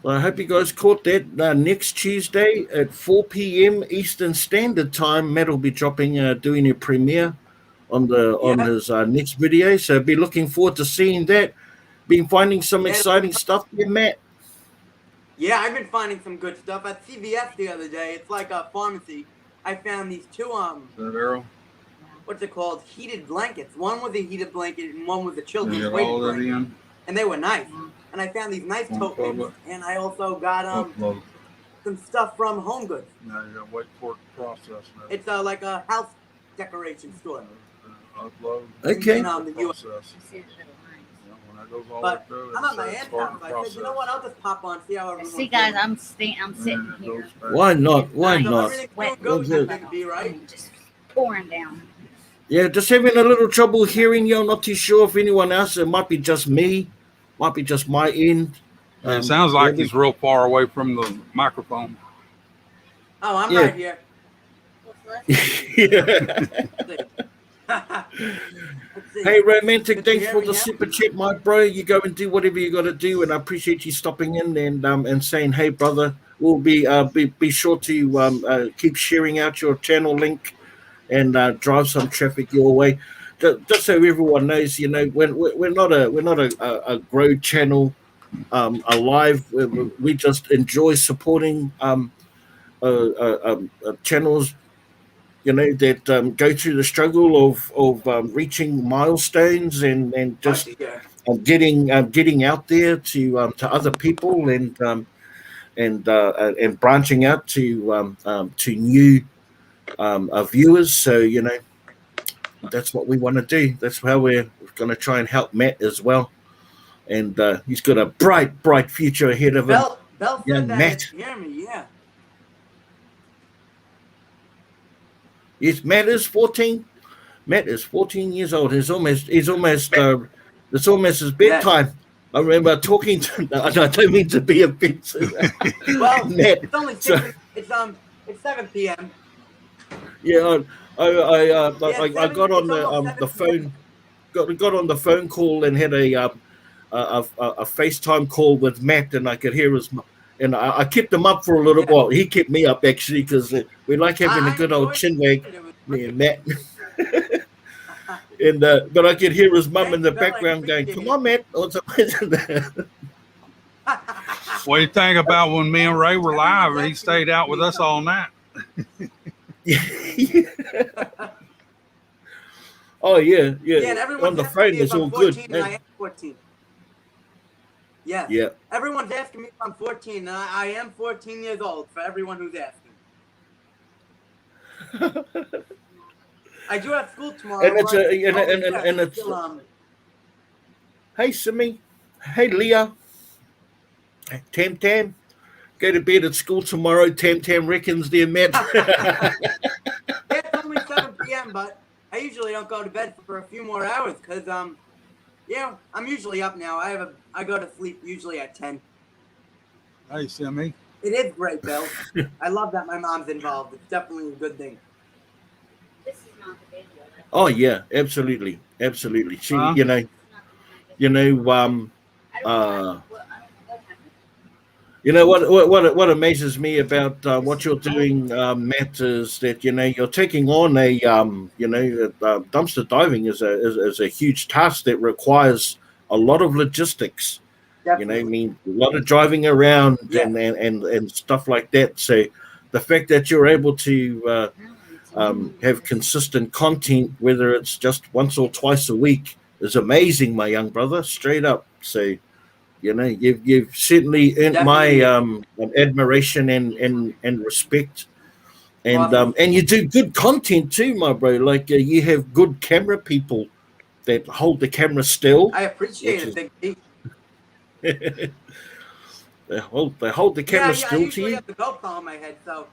Well, I hope you guys caught that. Next Tuesday at 4 p.m. Eastern Standard Time, Matt will be dropping, doing a premiere on his next video. So be looking forward to seeing that. Been finding some exciting stuff there, Matt. Yeah, I've been finding some good stuff at CVS the other day. It's like a pharmacy. I found these two That arrow? What's it called? Heated blankets. One was a heated blanket and one was a children's all weight that blanket. in? And they were nice. And I found these nice tokens. And I also got some stuff from Home Goods. Now you gotta wait for it to process. It's like a house decoration store. Upload. Okay. In the US. But I'm at my aunt's house. I said, you know what? I'll just pop on, see how everyone's See, guys, I'm sitting here. Why not? Everything's going good, Big B, right? Just pouring down. Yeah, just having a little trouble hearing you. I'm not too sure if anyone else. It might be just me. Might be just my end. It sounds like yeah, he's real far away from the microphone. Oh, I'm Yeah. right here. Let's see. Hey, Romantic, Can you thanks hear for me the now? super chat, my bro. You go and do whatever you got to do, and I appreciate you stopping in and saying, "Hey, brother." We'll be sure to keep sharing out your channel link and drive some traffic your way. Just so everyone knows, we're not a grow channel alive. We just enjoy supporting channels, that go through the struggle of reaching milestones and just Yeah. getting out there to other people and branching out to new viewers. So that's what we want to do. That's how we're going to try and help Matt as well. And he's got a bright future ahead of him. Bell said Young that Matt. he hear me, yeah. Yes, Matt is 14. Matt is 14 years old. It's almost it's his bedtime. I remember talking to. I don't mean to be offensive. Well, Matt, it's only so, 6. It's 7 p.m. yeah, I Yeah, got on it's almost the 7 phone. Got on the phone call and had a FaceTime call with Matt, and I could hear his. And I kept him up for a little while. He kept me up actually because we like having a good old chinwag, me and Matt. And but I could hear his mum in the background going, "Come on, Matt." What do you think about when me and Ray were live and he stayed out with us all night? Oh yeah. Yeah, and everyone's On the asking phone me if is I'm all 14 good. and I am 14. Yes. Yeah. Everyone's asking me if I'm 14 and I am 14 years old for everyone who's asking. I do have school tomorrow. And it's and it's still, hey Simi, hey Leah, Tam Tam, go to bed at school tomorrow. Tam Tam reckons they're Matt. It's only 7 p.m., but I usually don't go to bed for a few more hours because I'm usually up now. I go to sleep usually at 10. Hey, Simi. It is great, Bill. I love that my mom's involved. It's definitely a good thing. This is not the video. Oh yeah, absolutely. She, Huh? I don't know what amazes me about what you're doing, Matt, is that you're taking on a dumpster diving is a huge task that requires a lot of logistics. Definitely. I mean, a lot of driving around Yeah. and stuff like that. So the fact that you're able to have consistent content, whether it's just once or twice a week, is amazing, my young brother. Straight up. So, you've certainly earned my admiration and respect. And Awesome. and you do good content too, my bro. Like you have good camera people that hold the camera still. I appreciate it, Big P. They hold the camera I still to usually you. have the GoPro on my head, so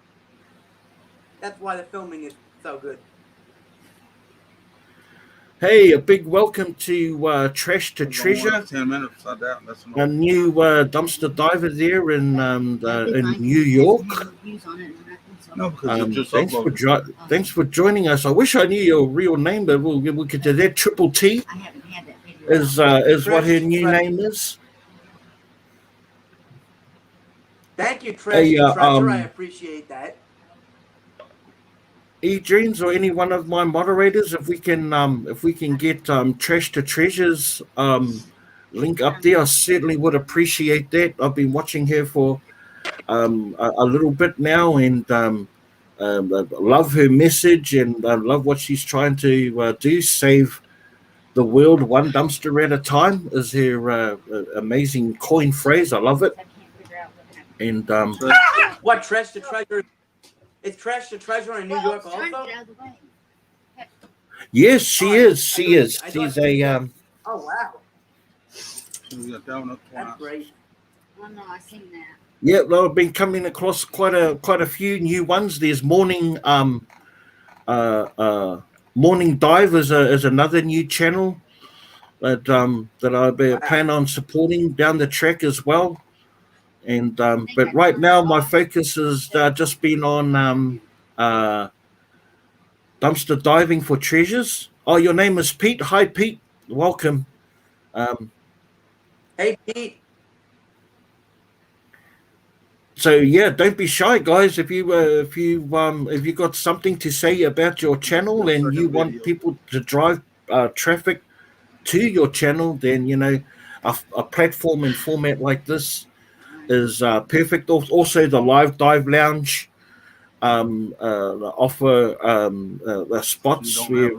that's why the filming is so good. Hey, a big welcome to Trash to Treasure, 10 minutes, I doubt. That's a new dumpster diver there in New York. No, because it just Thanks uploaded. thanks for joining us. I wish I knew your real name, but we could do that. Triple T I haven't had that video. is what her new name is. Thank you, Treasure. Hey, I appreciate that. E-Dreams or any one of my moderators, if we can get Trash to Treasures link up there, I certainly would appreciate that. I've been watching her for a little bit now, and I love her message, and I love what she's trying to do. Save the world one dumpster at a time is her amazing coin phrase. I love it. I can't figure out what happened. And What Trash to Treasure? Is Trash to Treasure in New York I was trying to also? get out of the way. yes, she is. She is. I She's thought- a Oh wow, We got that one up that's twice. great. Oh no, I seen that. yeah. Well, I've been coming across quite a few new ones. There's Morning Morning Dive is another new channel that I plan on supporting down the track as well. And but right now my focus has just been on uh, dumpster diving for treasures. Oh, your name is Pete. Hi, Pete. Welcome. Um, Hey, Pete. so yeah, don't be shy, guys. If you got something to say about your channel and you want people to drive traffic to your channel, then a platform and format like this is perfect. Also, the live dive lounge offer spots where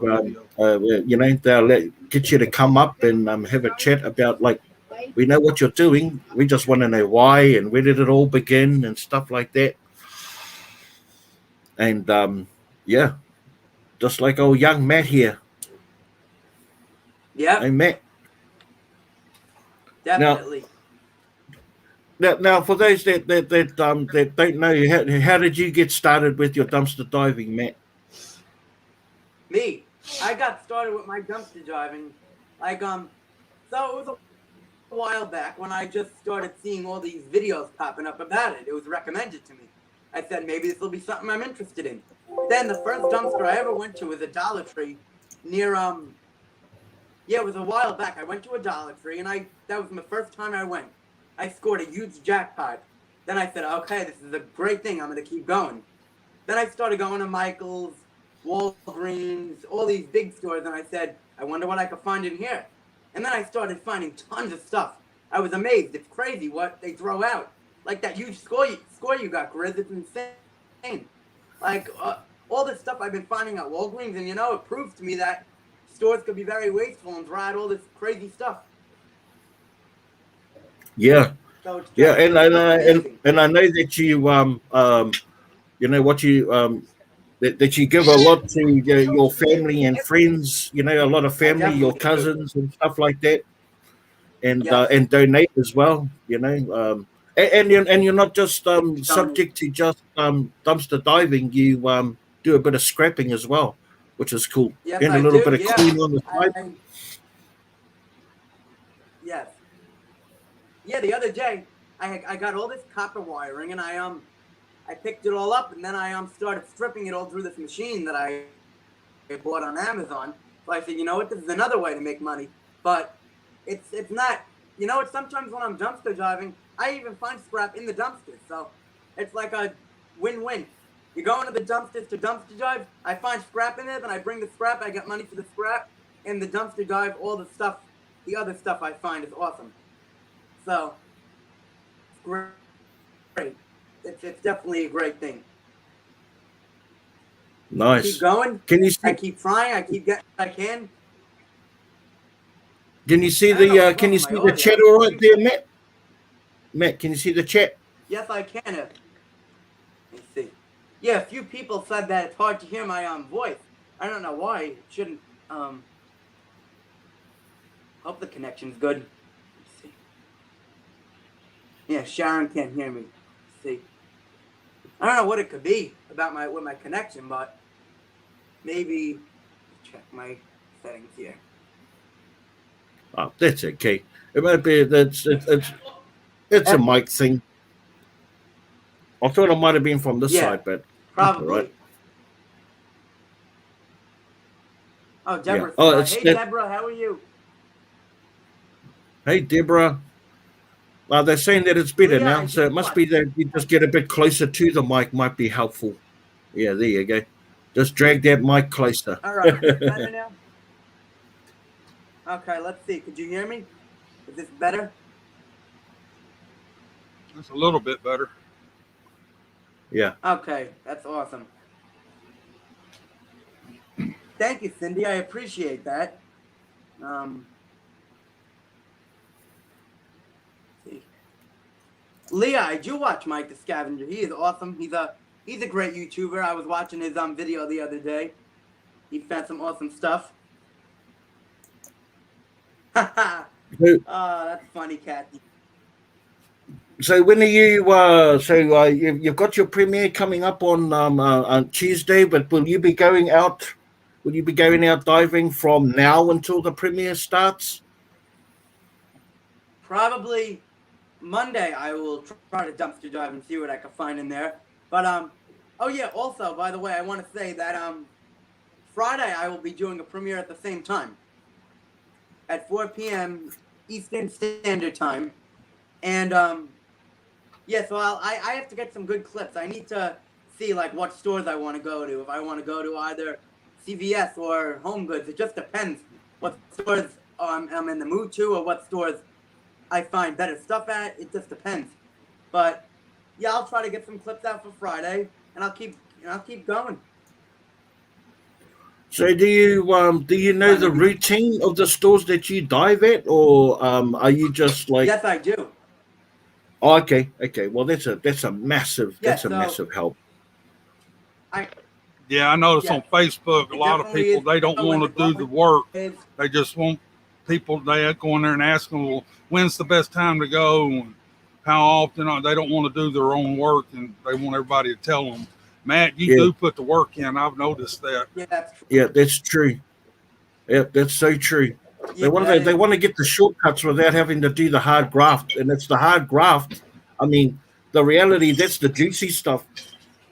they'll get you to come up and have a chat about, like, we know what you're doing, we just want to know why and where did it all begin and stuff like that. And yeah, just like old young Matt here. Yep, Hey, Matt. definitely. Now, for those that don't know, how did you get started with your dumpster diving, Matt? Me, I got started with my dumpster diving, like so it was a while back when I just started seeing all these videos popping up about it. It was recommended to me. I said maybe this will be something I'm interested in. Then the first dumpster I ever went to was a Dollar Tree near yeah, it was a while back. I went to a Dollar Tree and that was my first time I went. I scored a huge jackpot. Then I said, okay, this is a great thing. I'm gonna keep going. Then I started going to Michael's, Walgreens, all these big stores, and I said, I wonder what I could find in here. And then I started finding tons of stuff. I was amazed. It's crazy what they throw out. Like that huge score you got, Grizz. It's insane. Like all this stuff I've been finding at Walgreens, and it proves to me that stores could be very wasteful and throw out all this crazy stuff. Yeah, So it's yeah, and amazing. and I know that that you give a lot to your family and friends. A lot of family, your definitely do. cousins and stuff like that, Yes. and donate as well. And you're not just subject to just dumpster diving. You do a bit of scrapping as well, which is cool, Yes, and a I little do. bit of Yeah. coin on the side. Yes. Yeah, the other day I got all this copper wiring and I picked it all up and then I started stripping it all through this machine that I bought on Amazon. So I said, you know what, this is another way to make money. But it's not, it's sometimes when I'm dumpster diving, I even find scrap in the dumpsters. So it's like a win-win. You go into the dumpsters to dumpster dive, I find scrap in there, then I bring the scrap, I get money for the scrap, and the dumpster dive, all the stuff, the other stuff I find is awesome. So it's great. It's definitely a great thing. Nice. Keep going. Can you see? I keep trying. I keep getting what I can. Can you see the chat all right there, Matt? Matt, can you see the chat? Yes, I can. Let me see. Yeah, a few people said that it's hard to hear my voice. I don't know why. It shouldn't. Hope the connection's good. Let's see. Yeah, Sharon can't hear me. Let's see. I don't know what it could be about with my connection, but maybe check my settings here. Oh, that's okay. It might be it's a mic thing. I thought it might have been from this side, but probably. Right. Oh, Deborah. Yeah. Oh, Hey, Deborah, how are you? Hey, Deborah. They're saying that it's better now, so it must be that you just get a bit closer to the mic might be helpful. Yeah, there you go. Just drag that mic closer. All right, is this better now? Okay, let's see. Could you hear me? Is this better? It's a little bit better. Yeah. Okay, that's awesome. Thank you, Cindy. I appreciate that. Leah, I do watch Mike the Scavenger. He is awesome. He's a great YouTuber. I was watching his video the other day. He found some awesome stuff. Oh, that's funny, Kathy. So when are you? You've got your premiere coming up on Tuesday, but will you be going out? Will you be going out diving from now until the premiere starts? Probably Monday I will try to dumpster dive and see what I can find in there. But oh yeah. Also, by the way, I want to say that Friday I will be doing a premiere at the same time at 4 p.m. Eastern Standard Time, and yeah. So I have to get some good clips. I need to see like what stores I want to go to. If I want to go to either CVS or Home Goods, it just depends what stores I'm in the mood to, or what stores I find better stuff at. It just depends. But yeah, I'll try to get some clips out for Friday, and I'll keep going. So do you know the routine of the stores that you dive at, or are you just like? Yes, I do. Oh, okay. Well, that's a massive Yeah, massive help. Yeah, I notice Yeah, on Facebook, a it lot of definitely people, is. they don't When want the to do the going work. is They just want people, they go in there and ask them, well, when's the best time to go? And how often? They don't want to do their own work, and they want everybody to tell them, Matt, you Yeah, do put the work in. I've noticed that. yeah, that's true. yeah, that's true. Yeah, that's so true. Yeah, that They is. want to get the shortcuts without having to do the hard graft, and it's the hard graft. I mean, the reality, that's the juicy stuff.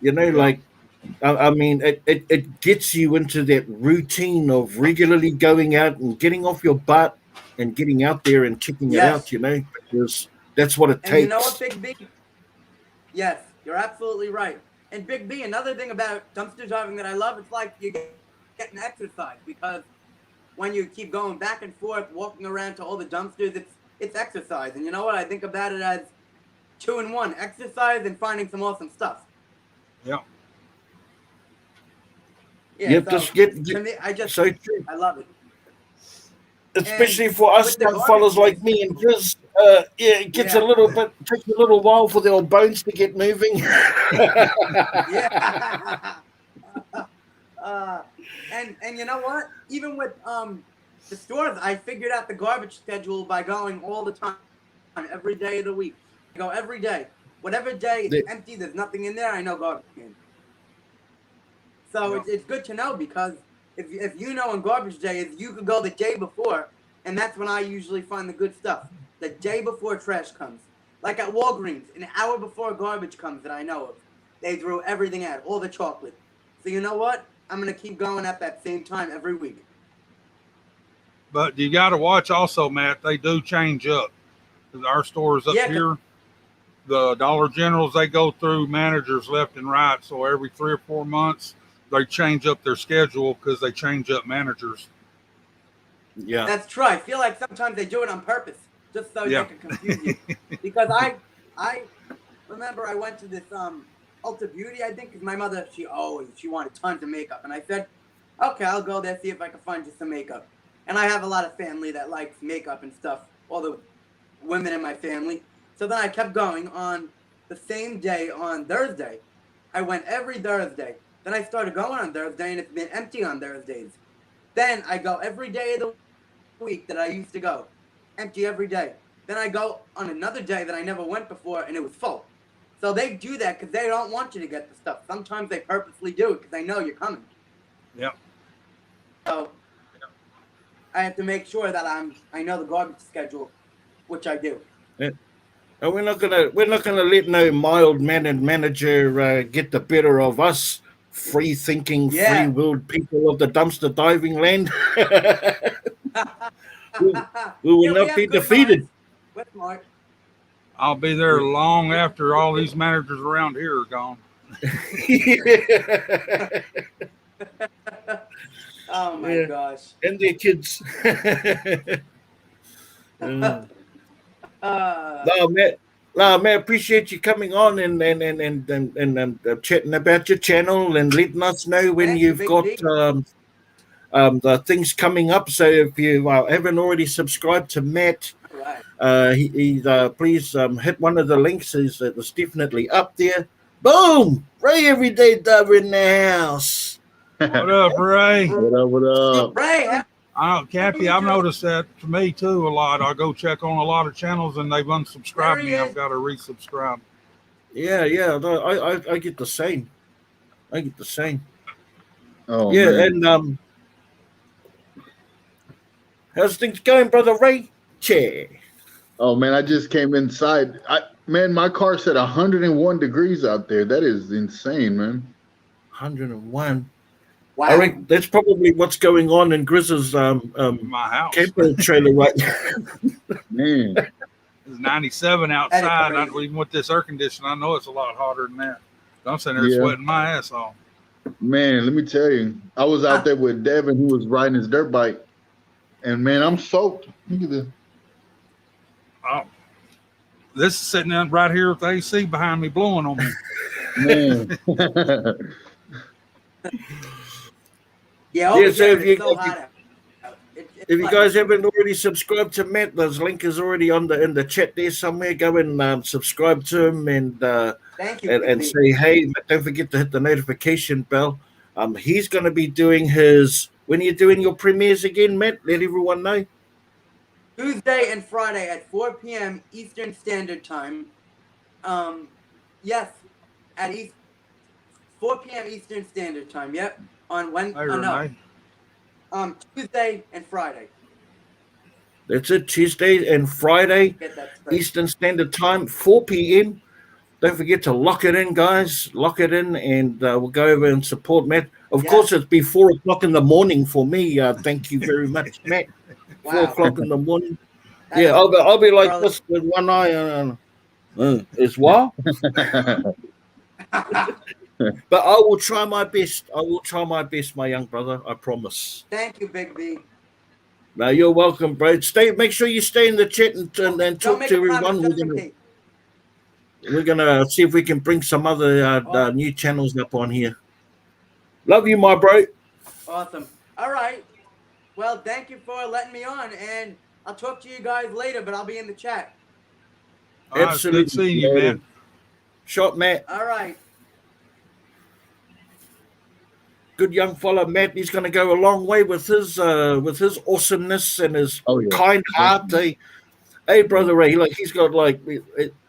Yeah. Like I mean, it gets you into that routine of regularly going out and getting off your butt and getting out there and checking it out. Yes, Because that's what it and you know what, takes. Big B? Yes, you're absolutely right. And Big B, another thing about dumpster diving that I love, it's like you get an exercise, because when you keep going back and forth, walking around to all the dumpsters, it's exercise. And you know what? I think about it as 2 in 1: exercise and finding some awesome stuff. Yeah. Yeah, You so just get to me, so true. I love it. Especially And for us with the young fellas garbage like me and just yeah, it gets a yeah, little bit takes a little while for the old bones to get moving. yeah. uh, and you know what? Even with the stores, I figured out the garbage schedule by going all the time, every day of the week. I go every day. Whatever day it's The- empty, there's nothing in there, I know garbage in. So Yeah. it's good to know, because if you know when garbage day is, you could go the day before, and that's when I usually find the good stuff. The day before trash comes. Like at Walgreens, an hour before garbage comes that I know of. They threw everything out, all the chocolate. So you know what? I'm going to keep going at that same time every week. But you got to watch also, Matt, they do change up. 'Cause our stores up Yeah, here, the Dollar Generals, they go through managers left and right. So every 3 or 4 months, they change up their schedule because they change up managers. yeah. that's true. I feel like sometimes they do it on purpose, just so Yeah. they can confuse you. Because I remember I went to this Ulta Beauty, I think, because my mother, she wanted tons of makeup, and I said, okay, I'll go there, see if I can find just some makeup. And I have a lot of family that likes makeup and stuff, all the women in my family. So then I kept going on the same day on Thursday. I went every Thursday. Then I started going on Thursday, and it's been empty on Thursdays. Then I go every day of the week that I used to go, empty every day. Then I go on another day that I never went before, and it was full. So they do that because they don't want you to get the stuff. Sometimes they purposely do it because they know you're coming. Yeah. So I have to make sure that I know the garbage schedule, which I do. And we're not gonna let no mild mannered manager get the better of us, free thinking, free Yeah. willed people of the dumpster diving land. we, we will Yeah, we not have be good defeated. minds. We're smart. I'll be there long after all these managers around here are gone. Oh my Yeah. gosh. And their kids. uh, No, man. No, man, appreciate you coming on and chatting about your channel and letting us know when thank you, you've Big got B. the things coming up. So if you haven't already subscribed to Matt, All right. please hit one of the links. It's definitely up there. Boom! Ray Everyday Dubber in the house. What up, Ray? What up? What up? Ray, Kathy, I've noticed that to me too a lot. I go check on a lot of channels and they've unsubscribed There he me. I've is. got to resubscribe. Yeah. No, I get the same. I get the same. Oh Yeah, man. and how's things going, brother Ray? Chair. Oh man, I just came inside. Man, my car said 101 degrees out there. That is insane, man. 101. Wow. I reckon that's probably what's going on in Grizz's My house. camper trailer right now. Man, It's 97 That outside. is crazy. Even with this air conditioning, I know it's a lot hotter than that. I'm sitting there Yeah. sweating my ass off. man, let me tell you, I was out there with Devin, who was riding his dirt bike, and man, I'm soaked. Look at this. Oh, this is sitting down right here with the AC behind me blowing on me. Man, Yeah, over Yeah, so here if it's you- so hot out. If you guys haven't already subscribed to Matt, the link is already in the chat there somewhere. Go and subscribe to him and Thank you. and Pete. say hey. Don't forget to hit the notification bell. He's going to be doing his. When are you doing your premieres again, Matt? Let everyone know. Tuesday and Friday at 4 p.m. Eastern Standard Time. Yes, at 4 p.m. Eastern Standard Time. Yep, on Wednesday. Hey, Renee. Tuesday and Friday. That's it. Tuesday and Friday, Get that straight. Eastern Standard Time, 4 p.m. Don't forget to lock it in, guys. Lock it in, and we'll go over and support Matt. Of Yes. course, it's be 4 o'clock in the morning for me. Thank you very much, Matt. 4 Wow. o'clock in the morning. That Yeah, is I'll be like early. this with one eye. It's what? But I will try my best. I will try my best, my young brother. I promise. Thank you, Big B. No, you're welcome, bro. Make sure you stay in the chat and Don't talk make to a promise everyone. just in case. We're gonna see if we can bring some other new channels up on here. Love you, my bro. Awesome. All right. Well, thank you for letting me on, and I'll talk to you guys later, but I'll be in the chat. All right, it's good seeing you, man. Shot, Matt. All right. Good young fella, Matt. He's going to go a long way with his awesomeness and his kind heart. Hey, brother Ray, he's got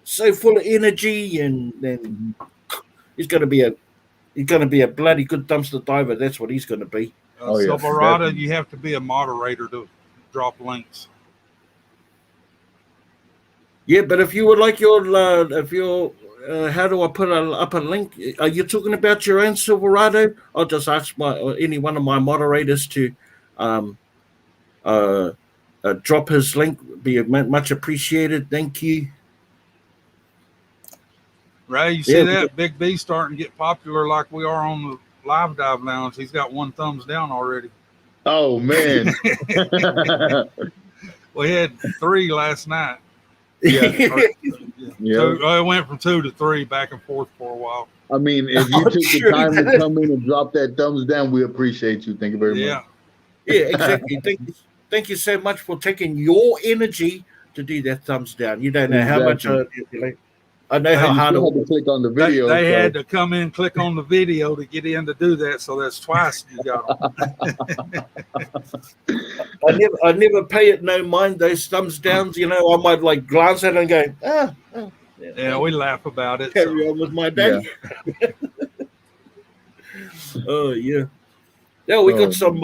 so full of energy, and he's going to be a bloody good dumpster diver. That's what he's going to be. Silverado, you have to be a moderator to drop links. Yeah, but if you would like how do I put up a link? Are you talking about your own Silverado? I'll just ask any one of my moderators to drop his link. Be much appreciated. Thank you. Ray, you see that? Big B starting to get popular like we are on the Live Dive Lounge. He's got 1 thumbs down already. Oh, man. We had 3 last night. Yeah. It went from 2 to 3 back and forth for a while. I mean, if you took the time to come in and drop that thumbs down, we appreciate you. Thank you very much. Yeah, exactly. Thank you so much for taking your energy to do that thumbs down. You don't know how much I know how hard it was. To click on the video. They had to come in, click on the video to get in to do that. So that's twice you got them. I never pay it no mind those thumbs downs. I might glance at it and go, Yeah, we laugh about it. Carry on with my day. Yeah. Oh yeah. Yeah, we got some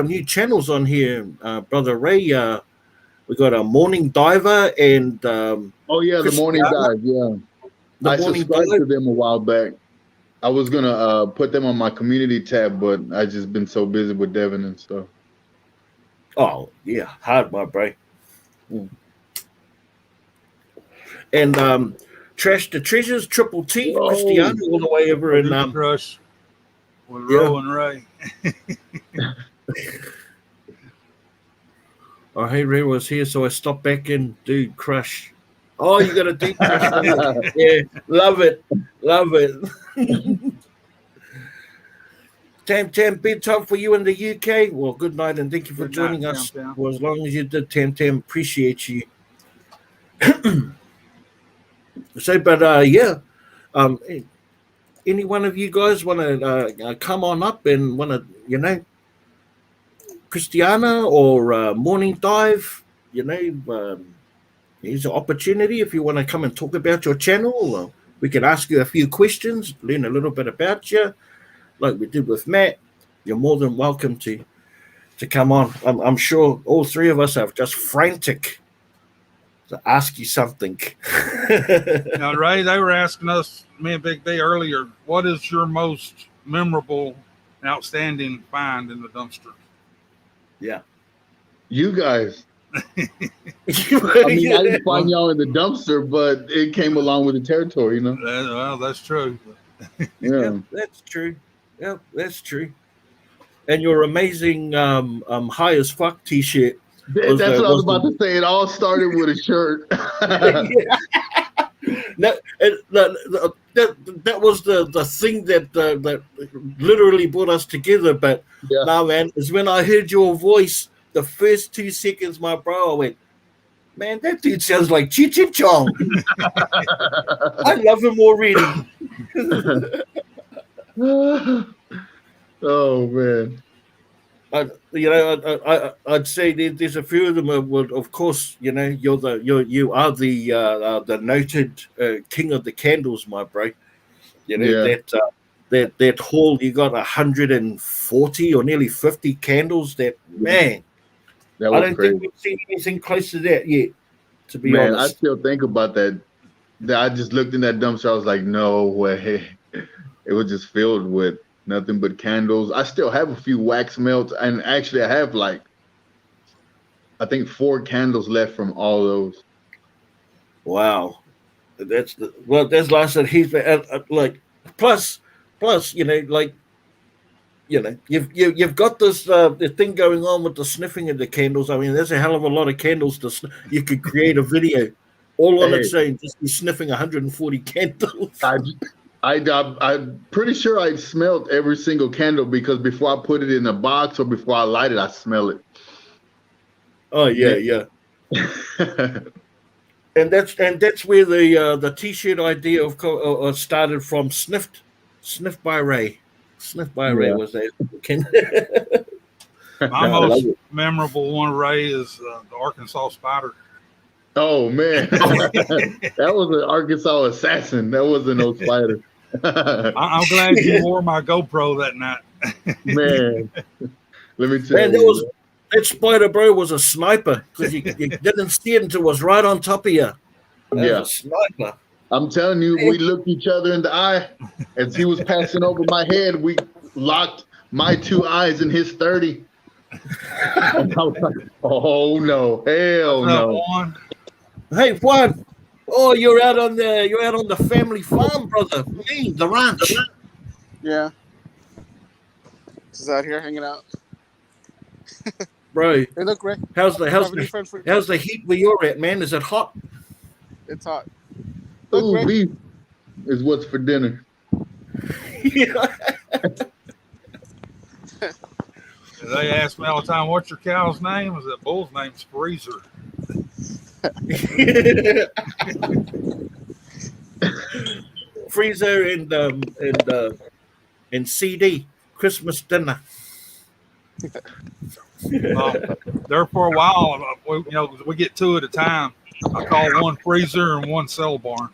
new channels on here, brother Ray. We got a morning diver and the morning dive. Yeah, I subscribed to them a while back. I was gonna put them on my community tab, but I just been so busy with Devin and stuff. Oh yeah, hard, my bro. And Trash the Treasures, Triple T, Cristiano, all the way over in Crush with Ro and Ray. Oh, hey, Ray was here, so I stopped back in. Dude, Crush. Oh, you got a deep crush. Yeah, love it. Tam, big time for you in the UK. Well, good night, and thank you for joining us. For as long as you did, Tam, appreciate you. Any one of you guys want to come on up and want to, Christiana or Morning Dive, here's an opportunity if you want to come and talk about your channel. We can ask you a few questions, learn a little bit about you, like we did with Matt. You're more than welcome to to come on. I'm sure all three of us are just frantic to ask you something. Now, Ray, they were asking us, me and Big D earlier, what is your most memorable, outstanding find in the dumpster? Yeah. You guys. I mean, I didn't find y'all in the dumpster, but it came along with the territory, you know? Well, that's true. Yeah. That's true. Yeah, that's true. And your amazing high as fuck t-shirt. That's what I was about to say. It all started with a shirt. That was the thing that literally brought us together. But now, man, is when I heard your voice, the first 2 seconds, my bro, I went, man, that dude sounds like Cheech and Chong. I love him already. Oh man. I'd say there's a few of them. Of course, you are the noted king of the candles, my bro. That hall, you got 140 or nearly 50 candles. Man, that I don't crazy. think we've seen anything close to that yet. To be honest, I still think about that. I just looked in that dumpster. I was like, no way. It was just filled with nothing but candles. I still have a few wax melts, and actually I have I think 4 candles left from all those. Wow. That's like I said, he's like plus, you've got this the thing going on with the sniffing of the candles. I mean, there's a hell of a lot of candles you could create a video all on its own, just be sniffing 140 candles. I'm pretty sure I smelled every single candle because before I put it in a box or before I light it, I smell it. Oh yeah. And that's where the t-shirt idea of started from. Sniffed by Ray. Sniffed by Ray was that. My most memorable one, Ray, is the Arkansas Spider. Oh man, that was an Arkansas assassin. That wasn't no spider. I'm glad you wore my GoPro that night. Man, let me tell you. That spider, bro, was a sniper because you didn't see it until it was right on top of you. That was a sniper. I'm telling you, we looked each other in the eye as he was passing over my head. We locked my 2 eyes in his 30. And I was like, oh no, hell no. Hey, Juan. Oh, you're out on the family farm, brother. The ranch. Yeah. Just out here hanging out. Bro. Hey, look, Ray. How's the heat where you're at, man? Is it hot? It's hot. Look, ooh, beef is what's for dinner. They ask me all the time, what's your cow's name? I said, bull's name's Freezer. Freezer and CD Christmas dinner. There for a while, we get 2 at a time. I call one Freezer and one Cell Barn.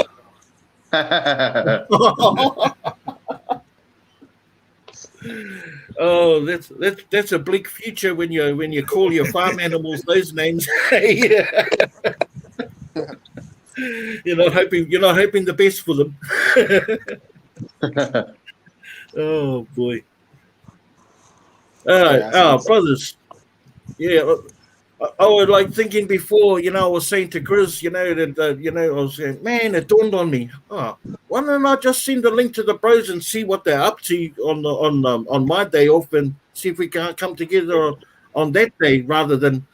Oh, that's a bleak future when you call your farm animals those names. You're not hoping the best for them. Oh boy. Brothers. Yeah. I was like thinking before, I was saying to Chris, I was saying, man, it dawned on me. Oh, why don't I just send the link to the bros and see what they're up to on my day off and see if we can come together on that day rather than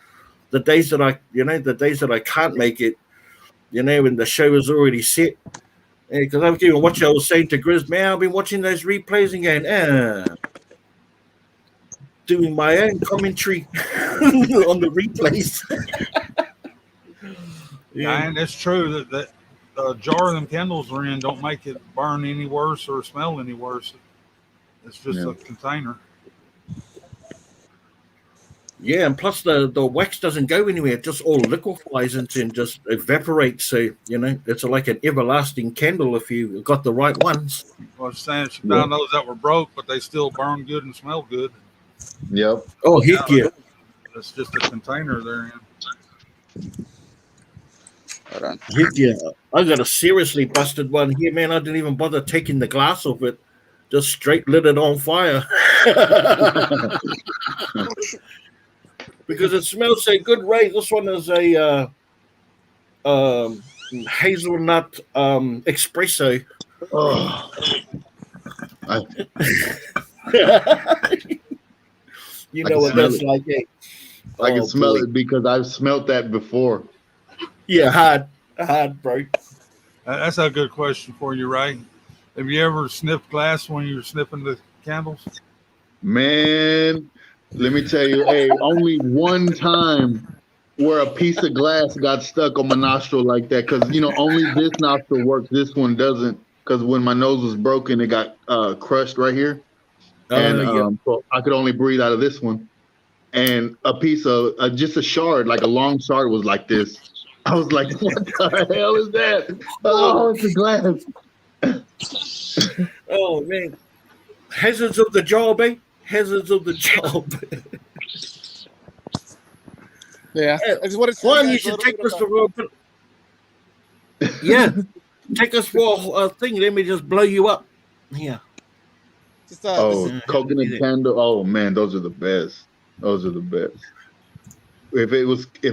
the days that I can't make it, when the show is already set. Because I've given what I was saying to Chris, man, I've been watching those replays and going, doing my own commentary on the replays. Yeah, and it's true that jar of them candles are in don't make it burn any worse or smell any worse. It's just a container. Yeah, and plus the wax doesn't go anywhere; it just all liquefies and just evaporates. So it's like an everlasting candle if you got the right ones. I was saying she found those that were broke, but they still burn good and smell good. Yep. Oh, heck yeah. It's just a container they're in. Hold on. Heck yeah. I got a seriously busted one here, man. I didn't even bother taking the glass off it. Just straight lit it on fire. Because it smells so good, Ray. This one is a hazelnut espresso. Oh, I, You I know can what smell that's it. like, eh? I can Oh, smell boy. it because I've smelt that before. Yeah, hard, bro. That's a good question for you, Ray. Have you ever sniffed glass when you're sniffing the candles? Man, let me tell you, hey, only one time where a piece of glass got stuck on my nostril like that, because only this nostril works, this one doesn't. Because when my nose was broken, it got crushed right here, and Yeah. so I could only breathe out of this one. And a piece of just a shard, like a long shard, was like this. I was like, "What the hell is that?" Oh, it's a glass. Oh man. Hazards of the job, eh? Hazards of the job. Yeah, I just wanted to show you One, you guys a should little take bit us of to Robert. Yeah, take us for a thing. Let me just blow you up. Yeah. just this Oh, is coconut candle. Oh man, those are the best. Those are the best. If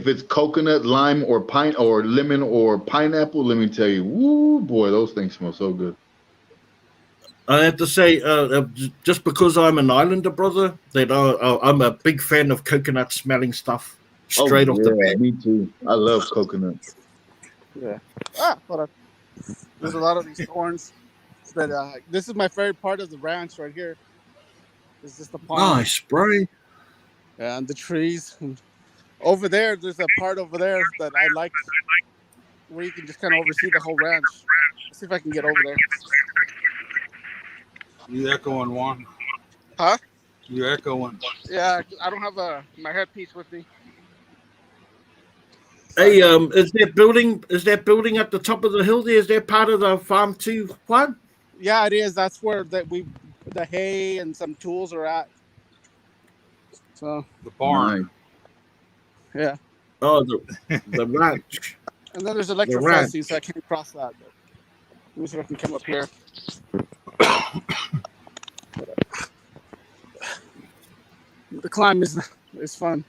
it's coconut, lime, or pine or lemon or pineapple, let me tell you, woo boy, those things smell so good. I have to say, just because I'm an islander, brother, that I'm a big fan of coconut smelling stuff Oh straight off the yeah, bat. me too. I love coconut. yeah. Hold on. There's a lot of these thorns. But this is my favorite part of the ranch right here. It's just the pond. Nice, bro. And the trees. And over there's a part over there that I like where you can just kind of oversee the whole ranch. Let's see if I can get over there. You echoing one? Huh? You echoing? Yeah, I don't have my headpiece with me. Hey, is that building at the top of the hill there? Is that part of the farm too, Juan? Yeah, it is. That's where the hay and some tools are at. So The barn. Nice. yeah. Oh, the ranch. And then there's The electric ranch. fencing, so I can't cross that. But let me see if I can come up here. The climb is fun.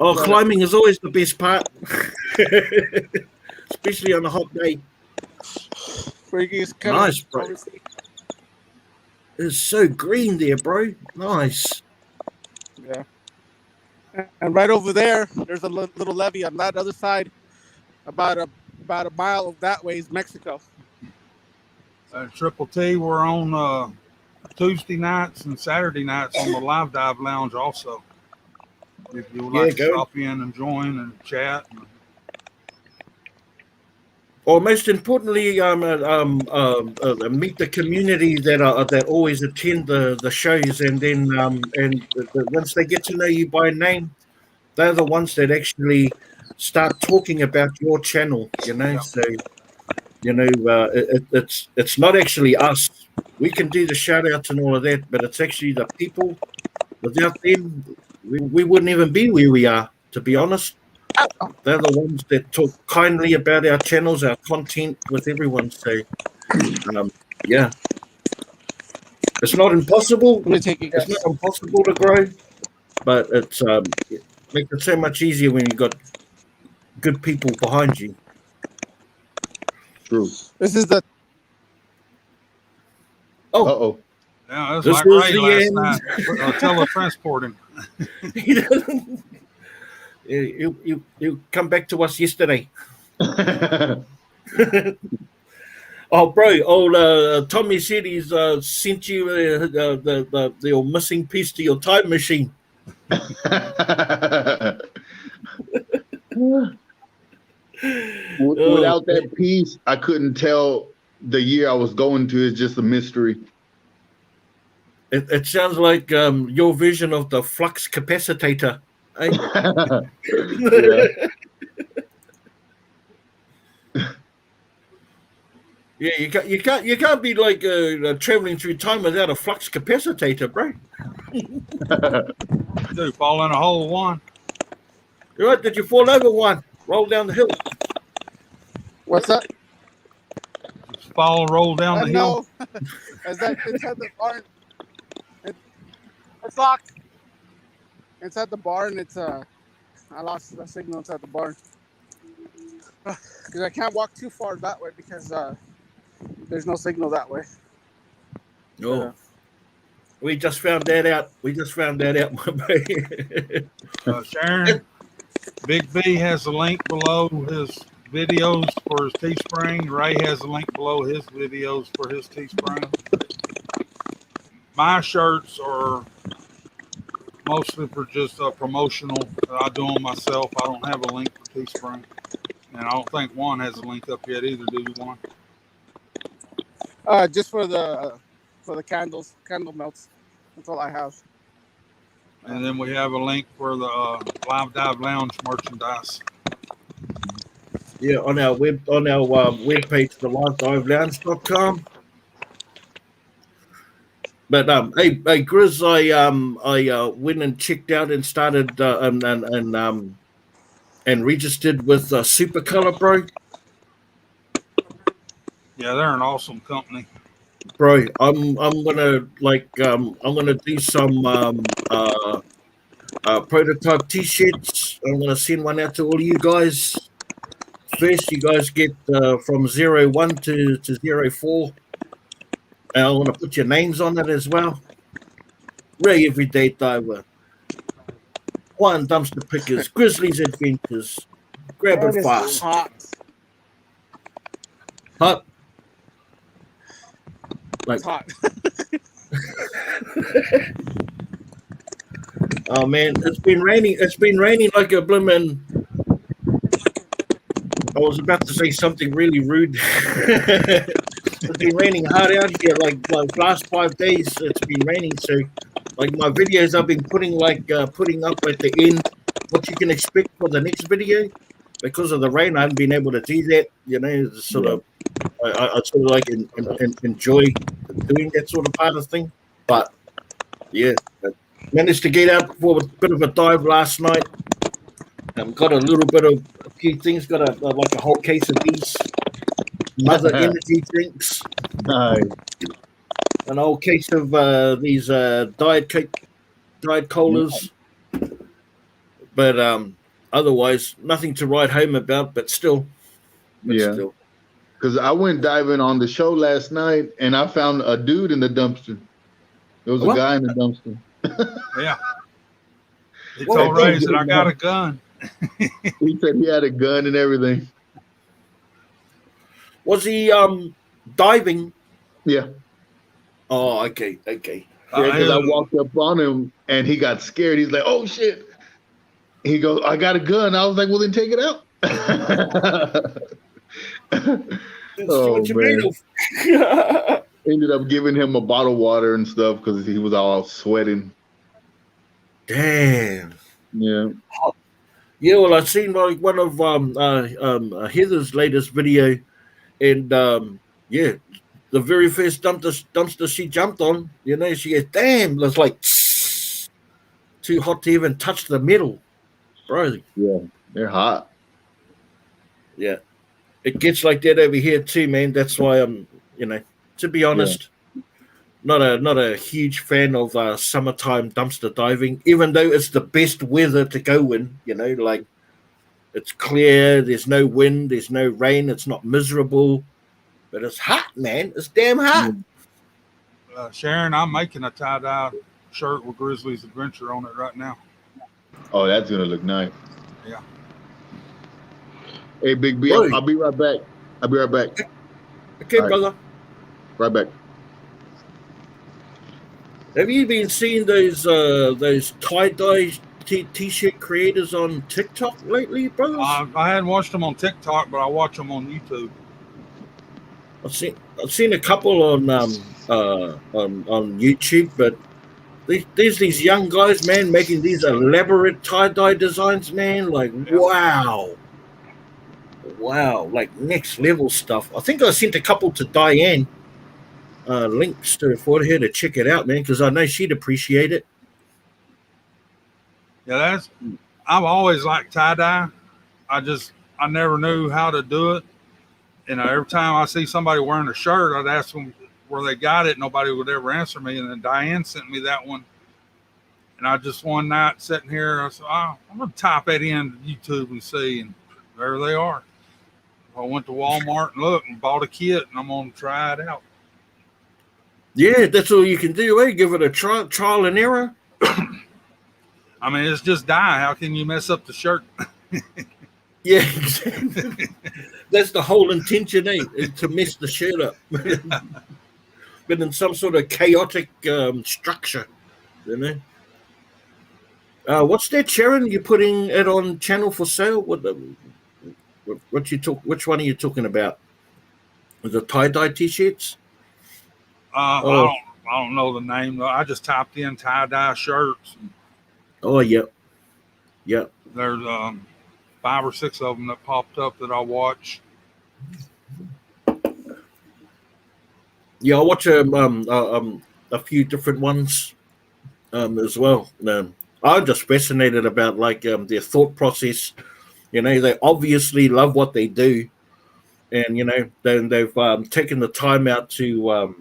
Oh, But, climbing is always the best part, especially on a hot day. where you can just kind Nice, of bro. oversee. It's so green there, bro. Nice. Yeah. And right over there, there's a little levee on that other side. About a mile that way is Mexico. Triple T, we're on Tuesday nights and Saturday nights on the Live Dive Lounge also. If you would like to go. stop in and join and chat. Or most importantly, meet the community that always attend the shows, and then once they get to know you by name, they're the ones that actually start talking about your channel. Yeah. So it's not actually us. We can do the shout outs and all of that, but it's actually the people. Without them, we wouldn't even be where we are, to be honest. They're the ones that talk kindly about our channels, our content with everyone. So, yeah, it's not impossible. Let me take you It's guys. not impossible to grow, but it makes it so much easier when you've got good people behind you. True. This is the Oh, Uh-oh. Yeah, that's this like was Ray the last end. night. Teletransporting. He doesn't. You come back to us yesterday. Oh, bro! Old Tommy said he's sent you the missing piece to your time machine. Without that piece, I couldn't tell the year I was going to. It's just a mystery. It sounds like your version of the flux capacitor. Eh? Yeah. Yeah, you can't be like traveling through time without a flux capacitor, bro. Dude, fall in a hole one. You're right? Did you fall over one? Roll down the hill. What's that? Just fall, roll down the hill. No. Is that inside the barn? It's locked. Inside the barn, it's I lost the signal inside the barn. Because I can't walk too far that way because there's no signal that way. No. We just found that out. My Sharon, Big B has a link below his videos for his Teespring. Ray has a link below his videos for his Teespring. My shirts are mostly for just promotional that I do them myself. I don't have a link for Teespring. And I don't think Juan has a link up yet either, do you, Juan? Just for the candle melts. That's all I have. And then we have a link for the Live Dive Lounge merchandise. Yeah, on our webpage, thelivedivelelounge.com. But hey, Grizz, I went and checked out and started and registered with Supercolor, bro. Yeah, they're an awesome company. Bro, I'm gonna do some prototype T-shirts. I'm gonna send one out to all you guys. First, you guys get from 01 to 04. And I want to put your names on it as well. Ray Everyday Diver, Juan Dumpster Pickers, Grizzlies Adventures, Grab It Fast. Hot. Like, hot. Oh man, it's been raining like a blimmin'. I was about to say something really rude. It's been raining hard out here, like last 5 days. It's been raining, so like my videos I've been putting up at the end what you can expect for the next video. Because of the rain, I haven't been able to do that. You know, I sort of like enjoy doing that sort of part of thing. But yeah, I managed to get out for a bit of a dive last night. Got a few things. Got a whole case of these Mother Energy drinks. Nice. An whole case of these Diet Colas. But otherwise, nothing to write home about. But still, Because I went diving on the show last night, and I found a dude in the dumpster. There was a guy in the dumpster. Yeah. He told Ray that I got a gun. He said he had a gun and everything. Was he diving? Yeah. Oh, okay. Yeah, because I walked up on him and he got scared. He's like, "Oh shit!" He goes, "I got a gun." I was like, "Well, then take it out." Oh man! Ended up giving him a bottle of water and stuff because he was all sweating. Damn. Yeah. Yeah, well, I've seen like one of Heather's latest video, and the very first dumpster she jumped on, you know, she goes, "Damn!" It was like too hot to even touch the metal, bro. Yeah, they're hot. Yeah, it gets like that over here too, man. That's why I'm, to be honest, not a huge fan of summertime dumpster diving, even though it's the best weather to go in. You know, like it's clear, there's no wind, there's no rain, it's not miserable, but it's hot, man. It's damn hot. Sharon, I'm making a tie-dye shirt with Grizzlies Adventure on it right now. Oh, that's gonna look nice. Yeah. Hey, Big B, I'll be right back. Okay, brother. Right back. Have you been seeing those tie-dye t-shirt creators on TikTok lately, brothers? I hadn't watched them on TikTok, but I watch them on YouTube. I've seen a couple on YouTube, but there's these young guys, man, making these elaborate tie-dye designs, man. Like, wow. Wow, like next level stuff. I think I sent a couple to Diane, links for her to check it out, man, because I know she'd appreciate it. Yeah, I've always liked tie dye. I never knew how to do it. Every time I see somebody wearing a shirt, I'd ask them where they got it. Nobody would ever answer me. And then Diane sent me that one. And I just one night sitting here, I said, oh, I'm going to type that in YouTube and see. And there they are. I went to Walmart and looked and bought a kit, and I'm going to try it out. Yeah, that's all you can do, eh? Give it a trial and error. I mean, it's just dye. How can you mess up the shirt? Yeah, exactly. That's the whole intention, eh? Is to mess the shirt up. But in some sort of chaotic structure, you know. What's that, Sharon? You're putting it on channel for sale? What you talk? Which one are you talking about? The tie-dye t-shirts? Oh, I don't know the name. I just typed in tie-dye shirts. oh, yep, yep. There's 5 or 6 of them that popped up that I watched. Yeah, I watch a few different ones as well. I'm just fascinated about like their thought process. You know, they obviously love what they do, and you know, they've taken the time out to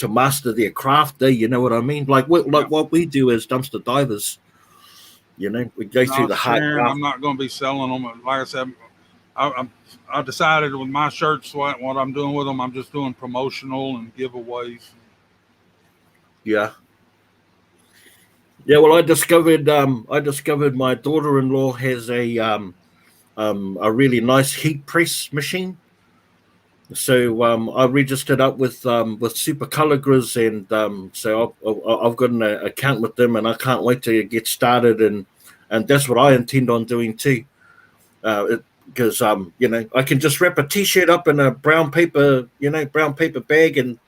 master their craft. There, you know what I mean? Like what we do as dumpster divers. You know, we go through the hard Sharon, craft. I'm not going to be selling them. Like I said, I decided with my shirts what I'm doing with them. I'm just doing promotional and giveaways. Yeah. Yeah, well, I discovered my daughter-in-law has a really nice heat press machine. So I registered up with Super Color Grizz, and so I've got an account with them, and I can't wait to get started, and that's what I intend on doing too. Because you know, I can just wrap a T-shirt up in a brown paper bag, and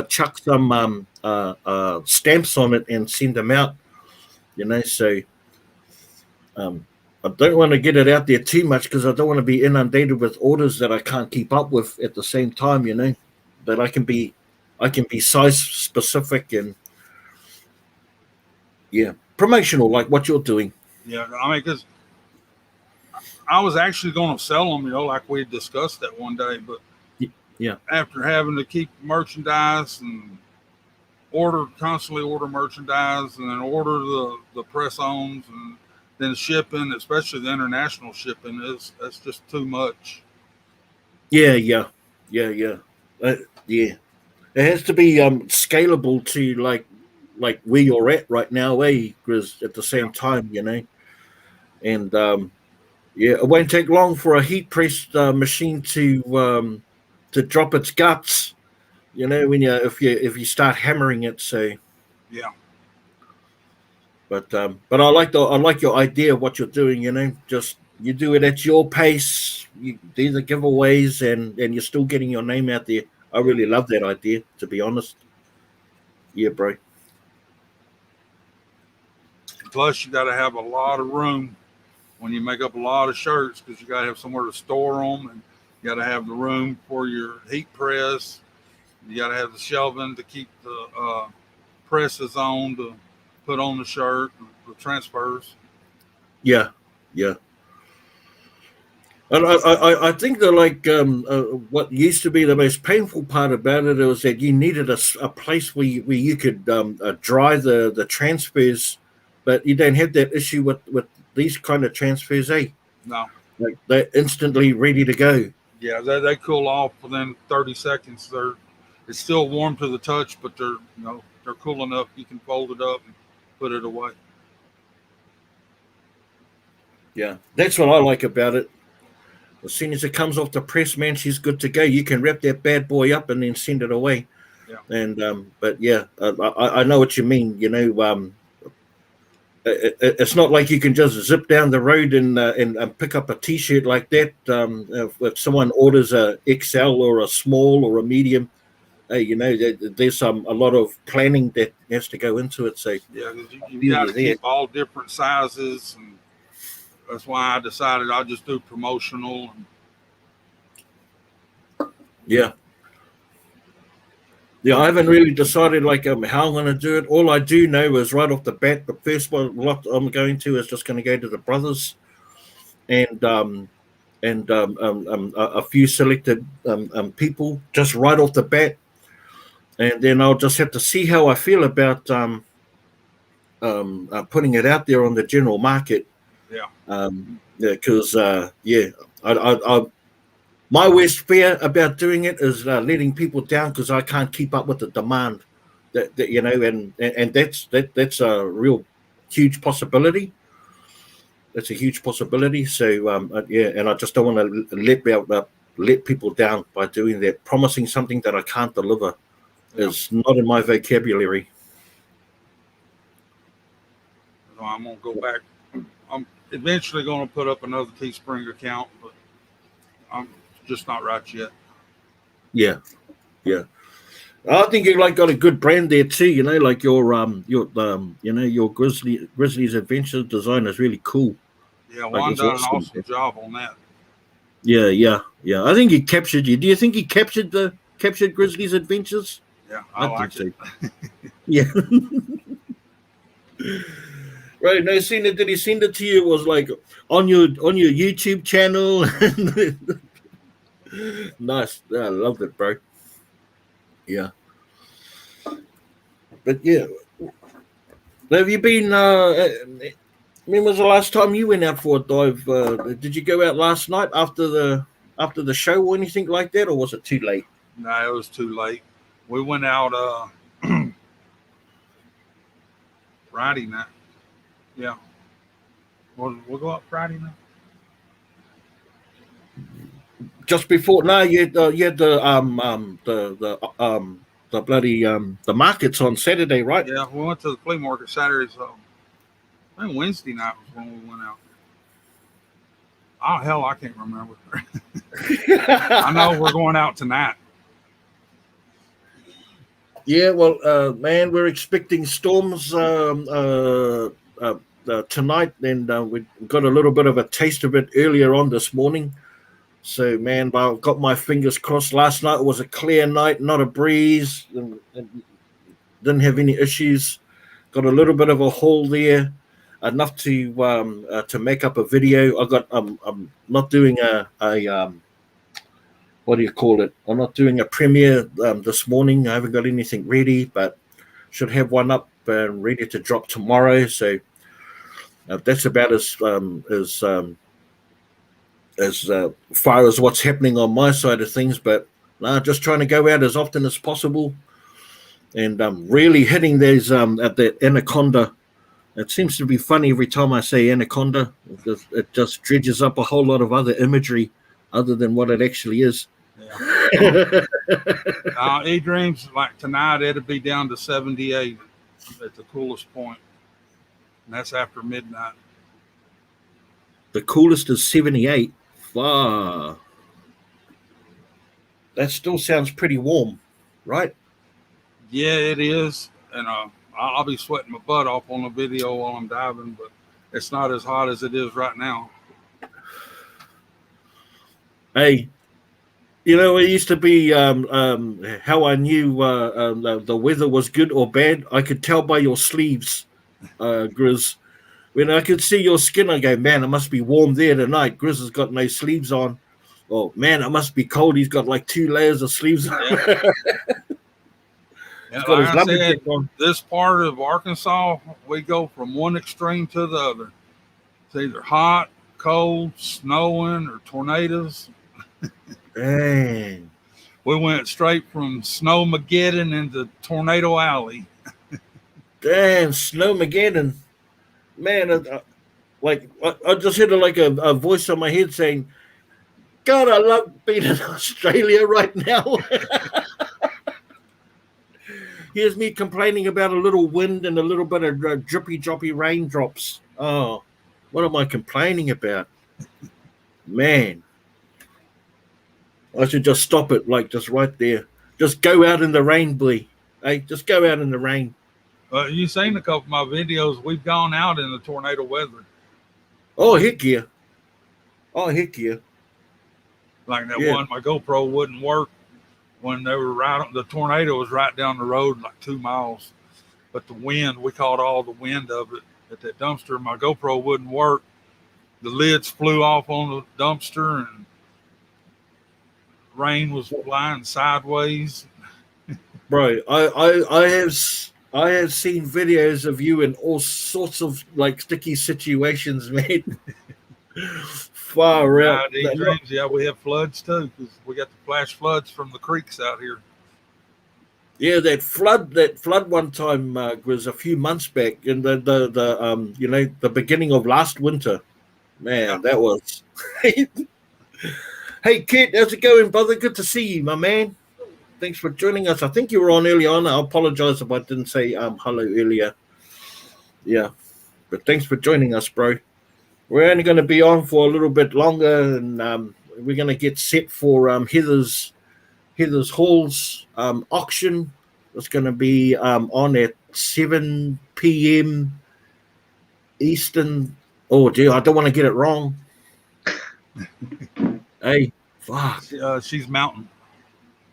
chuck some stamps on it and send them out. You know, so I don't want to get it out there too much because I don't want to be inundated with orders that I can't keep up with at the same time. You know, but I can be size specific and yeah, promotional like what you're doing. Yeah, I mean, because I was actually going to sell them, you know, like we discussed that one day, but yeah, after having to keep merchandise and constantly order merchandise and then order the press-ons and then shipping, especially the international shipping, that's just too much. yeah. Yeah. It has to be scalable to like where you're at right now, eh? Because at the same time, you know, and yeah, it won't take long for a heat pressed machine to drop its guts. You know, when if you start hammering it, so Yeah. but I like your idea of what you're doing. You know, just you do it at your pace. These are giveaways, and you're still getting your name out there. I really love that idea, to be honest. Yeah, bro. Plus, you got to have a lot of room when you make up a lot of shirts because you got to have somewhere to store them, and you got to have the room for your heat press. You got to have the shelving to keep the presses on to put on the shirt, the transfers. Yeah, yeah. And I think that like what used to be the most painful part about it was that you needed a place where you could dry the transfers, but you don't have that issue with these kind of transfers, eh? No. Like they're instantly ready to go. Yeah, they cool off within 30 seconds. It's still warm to the touch, but they're cool enough you can fold it up and put it away. Yeah, that's what I like about it. As soon as it comes off the press, man, she's good to go. You can wrap that bad boy up and then send it away. Yeah. And but yeah, I know what you mean. You know, it's not like you can just zip down the road and pick up a T-shirt like that. If someone orders a XL or a small or a medium, you know, there's a lot of planning that has to go into it. So yeah, you got to keep all different sizes and that's why I decided I'll just do promotional. Yeah. Yeah, I haven't really decided like how I'm going to do it. All I do know is right off the bat, the first lot I'm going to is just going to go to the brothers and a few selected people just right off the bat, and then I'll just have to see how I feel about putting it out there on the general market. Yeah. Because I my worst fear about doing it is letting people down because I can't keep up with the demand. That you know, and that's a real huge possibility. That's a huge possibility. So and I just don't want to let people down by doing that. Promising something that I can't deliver is not in my vocabulary. So I'm gonna go back. I'm eventually gonna put up another Teespring account, but I'm just not right yet. Yeah. I think you like got a good brand there too. You know, like your your Grizzlies Adventure design is really cool. Yeah, Juan done an awesome job on that. Yeah. I think he captured you. Do you think he captured Grizzlies Adventures? Yeah, I like it. So. Yeah. Right. No, did he send it to you? It was like on your YouTube channel. Nice. I loved it, bro. Yeah. But yeah. Have you been when was the last time you went out for a dive? Did you go out last night after the show or anything like that, or was it too late? No, it was too late. We went out Friday night. Yeah. We'll go out Friday night. Just before, no, you had the bloody the markets on Saturday, right? Yeah, we went to the flea market Saturday, so I think Wednesday night was when we went out. Oh hell, I can't remember. I know we're going out tonight. Yeah, well, man, we're expecting storms tonight, and we got a little bit of a taste of it earlier on this morning. So, man, I've got my fingers crossed. Last night was a clear night, not a breeze, and didn't have any issues. Got a little bit of a haul there, enough to make up a video. I'm not doing a what do you call it? I'm not doing a premiere this morning. I haven't got anything ready, but should have one up and ready to drop tomorrow. So that's about as far as what's happening on my side of things. But just trying to go out as often as possible, and really hitting those at that anaconda. It seems to be funny every time I say anaconda. It just dredges up a whole lot of other imagery other than what it actually is. Yeah. E-Dreams, like tonight, it'll be down to 78 at the coolest point. And that's after midnight. The coolest is 78. Wow. That still sounds pretty warm, right? Yeah, it is. And I'll be sweating my butt off on the video while I'm diving, but it's not as hot as it is right now. Hey, it used to be how I knew the weather was good or bad. I could tell by your sleeves, Grizz. When I could see your skin, I go, man, it must be warm there tonight. Grizz has got no sleeves on. Oh, man, it must be cold. He's got like 2 layers of sleeves on. Yeah. Like I said, this part of Arkansas, we go from one extreme to the other. It's either hot, cold, snowing, or tornadoes. Dang. We went straight from Snowmageddon into Tornado Alley. Damn, Snowmageddon. Man, I just heard a voice on my head saying, God, I love being in Australia right now. Here's me complaining about a little wind and a little bit of drippy, droppy raindrops. Oh, what am I complaining about? Man. I should just stop it, just right there. Just go out in the rain, Blee. Hey, just go out in the rain. You've seen a couple of my videos. We've gone out in the tornado weather. Oh, heck yeah. Oh, heck yeah. Like that Yeah. one, my GoPro wouldn't work when they were the tornado was right down the road, like 2 miles. But the wind, we caught all the wind of it at that dumpster. My GoPro wouldn't work. The lids flew off on the dumpster, and rain was flying sideways. Bro, I have seen videos of you in all sorts of like sticky situations, man. Far out. Dreams, yeah, we have floods too, because we got the flash floods from the creeks out here. Yeah, that flood one time was a few months back in the the beginning of last winter. Man, that was. Hey, Kit, how's it going, brother? Good to see you, my man. Thanks for joining us. I think you were on early on. I apologize if I didn't say hello earlier. Yeah, but thanks for joining us, bro. We're only going to be on for a little bit longer, and we're going to get set for Heather's Hall's auction. It's going to be on at 7 p.m. Eastern. Oh, dear, I don't want to get it wrong. Hey, fuck. She's mountain.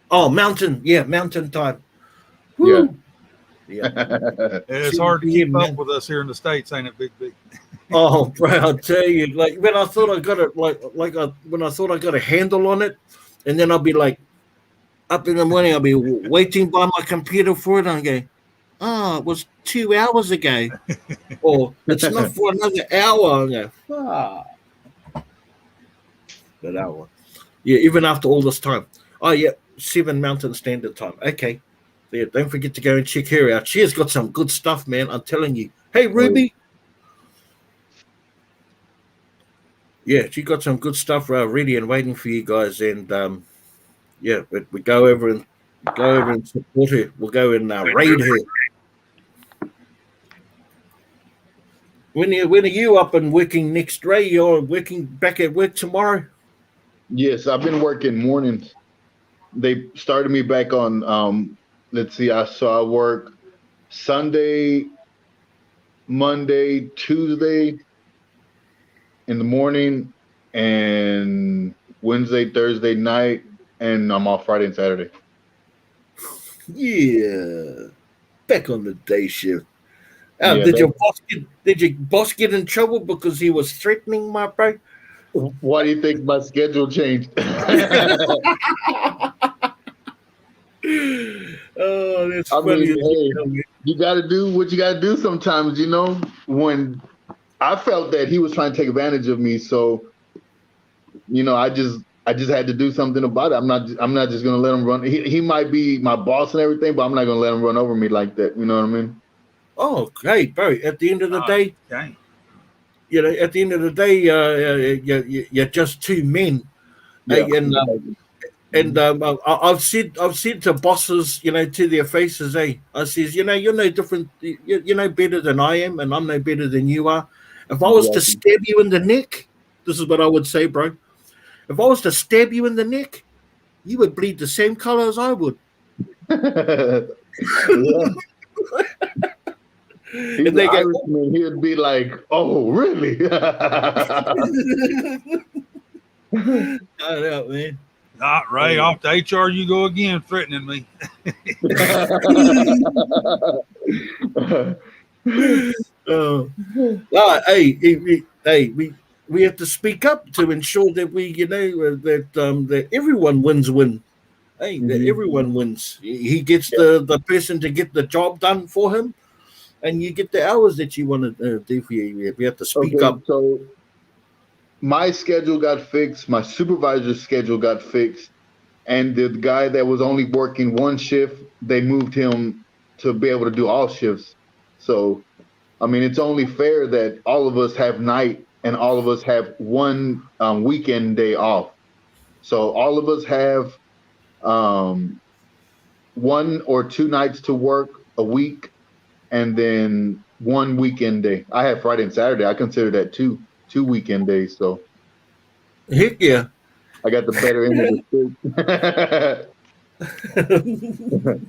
Oh, mountain. Yeah, mountain time. Woo. Yeah. It's hard to keep up with us here in the States, ain't it, Big B? Oh, bro, I'll tell you, like when I thought I got it, when I thought I got a handle on it, and then I'll be like, up in the morning, I'll be waiting by my computer for it, and I go, oh, it was 2 hours ago, or it's not for another hour. I go, that hour. Yeah, even after all this time. Oh, yeah, 7 Mountain Standard Time. Okay. Yeah, don't forget to go and check her out. She has got some good stuff, man. I'm telling you. Hey, Ruby. Yeah, she got some good stuff ready and waiting for you guys. And yeah, but we go over and support her. We'll go and raid her. When are you up and working next, Ray? You're working back at work tomorrow? Yes, I've been working mornings. They started me back on let's see, I work Sunday, Monday, Tuesday in the morning, and Wednesday, Thursday night, and I'm off Friday and Saturday. Yeah, back on the day shift. Yeah, did your boss get in trouble because he was threatening my bro? Why do you think my schedule changed? Oh, that's funny. Hey, you got to do what you got to do sometimes, you know. When I felt that he was trying to take advantage of me, so you know, I just had to do something about it. I'm not just gonna let him run. He might be my boss and everything, but I'm not gonna let him run over me like that. You know what I mean? Oh, hey, bro. At the end of the day, okay. You know, at the end of the day, you're just two men. Yeah. Hey, I've said to bosses, you know, to their faces, hey, I says, you know, you're no different, you're no better than I am, and I'm no better than you are. If I was to stab you in the neck, this is what I would say, bro. If I was to stab you in the neck, you would bleed the same color as I would. He's an Irishman. He'd be like, "Oh, really?" I know, man. Not Ray, off to HR you go again, threatening me. Hey, we have to speak up to ensure that we, you know, that everyone win. Hey, that everyone wins. He gets the person to get the job done for him, and you get the hours that you want to do for you. We have to speak up. So my schedule got fixed. My supervisor's schedule got fixed. And the guy that was only working one shift, they moved him to be able to do all shifts. So, I mean, it's only fair that all of us have night and all of us have one weekend day off. So all of us have 1 or 2 nights to work a week, and then 1 weekend day. I have Friday and Saturday. I consider that two weekend days. So Heck yeah. I got the better end of the stick.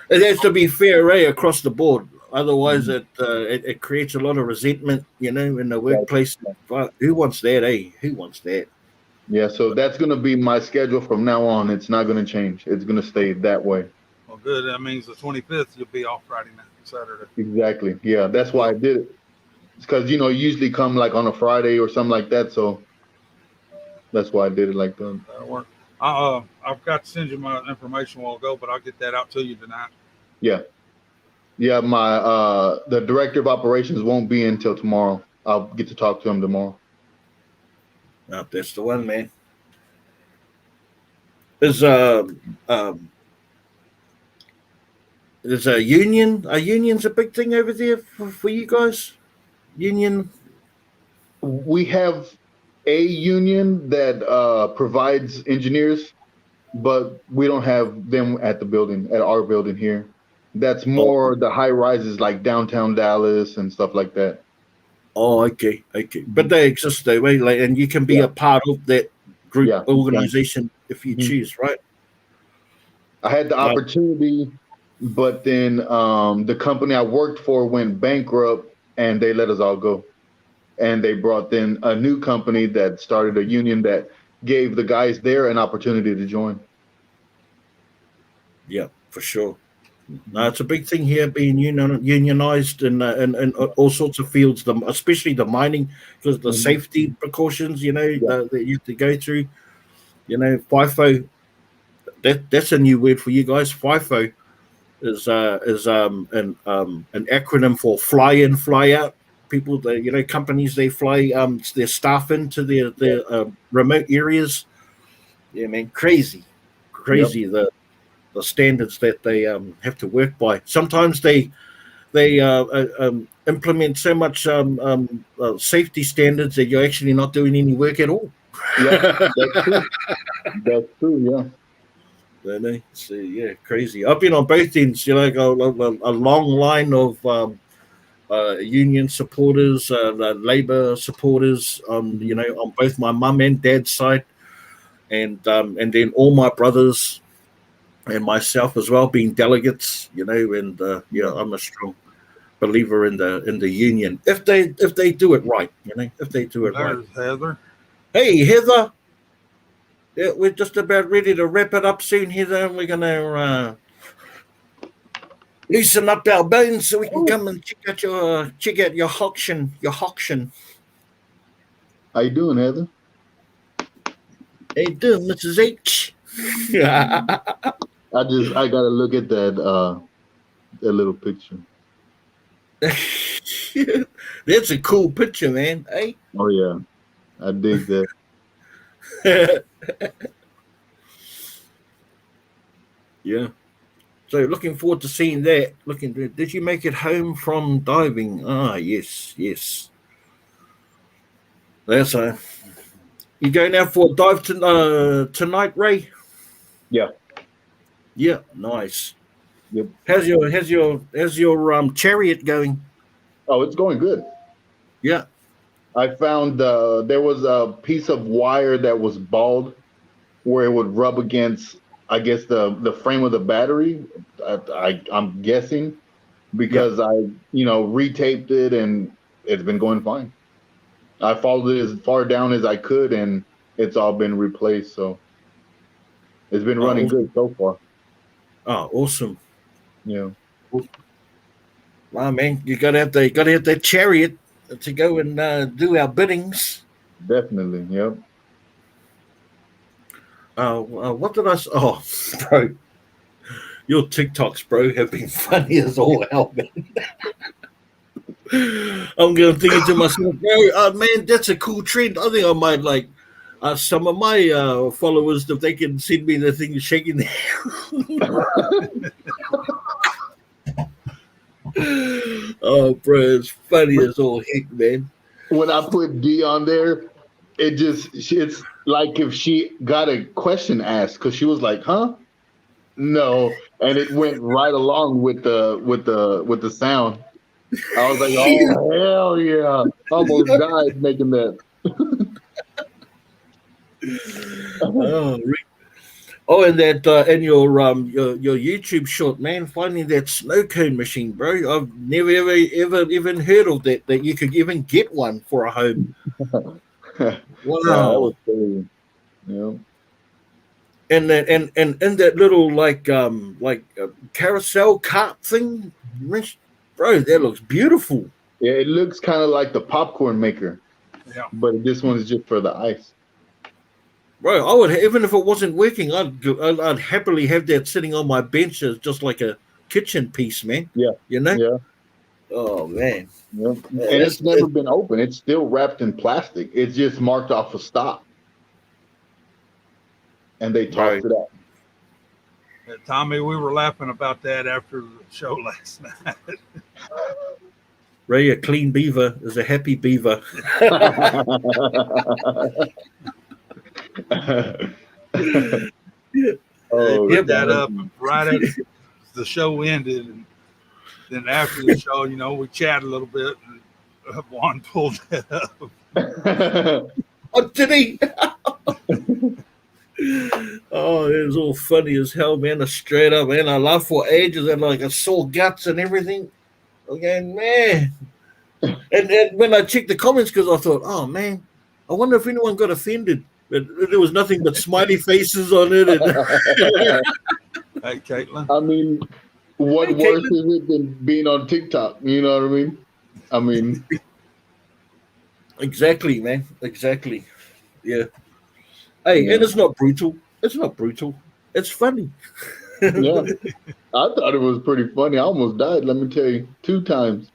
It has to be fair, Ray, across the board. Otherwise, it creates a lot of resentment, in the workplace. But who wants that, eh? Who wants that? Yeah, so that's gonna be my schedule from now on. It's not gonna change. It's gonna stay that way. Well, good. That means the 25th you'll be off Friday night, Saturday. Exactly. Yeah, that's why I did it. It's because you usually come like on a Friday or something like that. So that's why I did it like that. That'll work. I've got to send you my information while ago, but I'll get that out to you tonight. Yeah. Yeah, my the director of operations won't be in until tomorrow. I'll get to talk to him tomorrow. Oh, that's the one, man. Is is a union? A union's a big thing over there for you guys. Union. We have a union that provides engineers, but we don't have them at our building here. That's more the high rises like downtown Dallas and stuff like that. Oh, okay. But they exist though, right? Like, and you can be a part of that group organization if you choose, right? I had the opportunity, but then the company I worked for went bankrupt, and they let us all go. And they brought in a new company that started a union that gave the guys there an opportunity to join. Yeah, for sure. No, it's a big thing here, being unionized in all sorts of fields, especially the mining, because the safety precautions, that you have to go through. FIFO. That's a new word for you guys. FIFO is an acronym for fly in, fly out. People, companies, they fly their staff into their remote areas. Yeah, man, crazy. Yep. The standards that they have to work by. Sometimes they implement so much safety standards that you're actually not doing any work at all. Yeah, that's true. That's true. Yeah. So yeah, crazy. I've been on both ends. A long line of union supporters, labor supporters. On both my mum and dad's side, and then all my brothers and myself as well, being delegates, and I'm a strong believer in the union if they do it right, if they do it right. Heather. Hey, Heather. Yeah, we're just about ready to wrap it up soon, Heather. We're gonna loosen up our bones so we can come and check out your auction. How you doing, Heather? How you doing, Mrs. H? I gotta look at that little picture. That's a cool picture, man. Hey. Oh yeah, I dig that. Yeah. So looking forward to seeing that. Did you make it home from diving? Ah, yes. That's you going out for a dive tonight, Ray? Yeah. Yeah, nice. Yep. How's your chariot going? Oh, it's going good. Yeah. I found there was a piece of wire that was bald where it would rub against, I guess, the frame of the battery. I'm guessing because I retaped it and it's been going fine. I followed it as far down as I could and it's all been replaced. So it's been running good so far. Oh, awesome. Yeah. Wow, man, you gotta have that chariot to go and do our biddings. Definitely, yep. What did I say? Oh, bro, your TikToks, bro, have been funny as all hell, man. I'm going to think to myself, bro, man, that's a cool trend. I think I might like some of my followers, if they can send me the thing shaking their Oh, bro, it's funny as all heck, man. When I put D on there, it's like if she got a question asked because she was like, "Huh? No," and it went right along with the sound. I was like, "Oh hell yeah!" Almost died making that. Oh, and that in your YouTube short, man, finding that snow cone machine, bro. I've never ever even heard of that you could even get one for a home. Yeah, that was Wow. crazy. Yeah. And that and in that little carousel cart thing, bro, that looks beautiful. Yeah, it looks kind of like the popcorn maker, Yeah. but this one is just for the ice. Bro, I would, even if it wasn't working, I'd happily have that sitting on my bench as just like a kitchen piece, man. Yeah, You know? yeah, Oh man. yeah. And It's, it's never been open. It's still wrapped in plastic. It's just marked off a stop, and they Right. tossed it out. Tommy, we were laughing about that after the show last night. Ray, a clean beaver is a happy beaver. Oh, They Yeah, put that up right at the show ended, and then after the show, we chatted a little bit, and Juan pulled that up. Oh, did he? Oh, it was all funny as hell, man. Straight up, man. I laughed for ages and like I saw guts and everything. Okay, man. And when I checked the comments, because I thought, oh man, I wonder if anyone got offended. But there was nothing but smiley faces on it. And Hey, Caitlin. I mean, what Hey, worse Caitlin. is it than being on TikTok? You know what I mean? I mean, Exactly, man. Exactly. Yeah. Hey, Yeah. and it's not brutal. It's not brutal. It's funny. yeah. I thought it was pretty funny. I almost died, let me tell you, 2 times.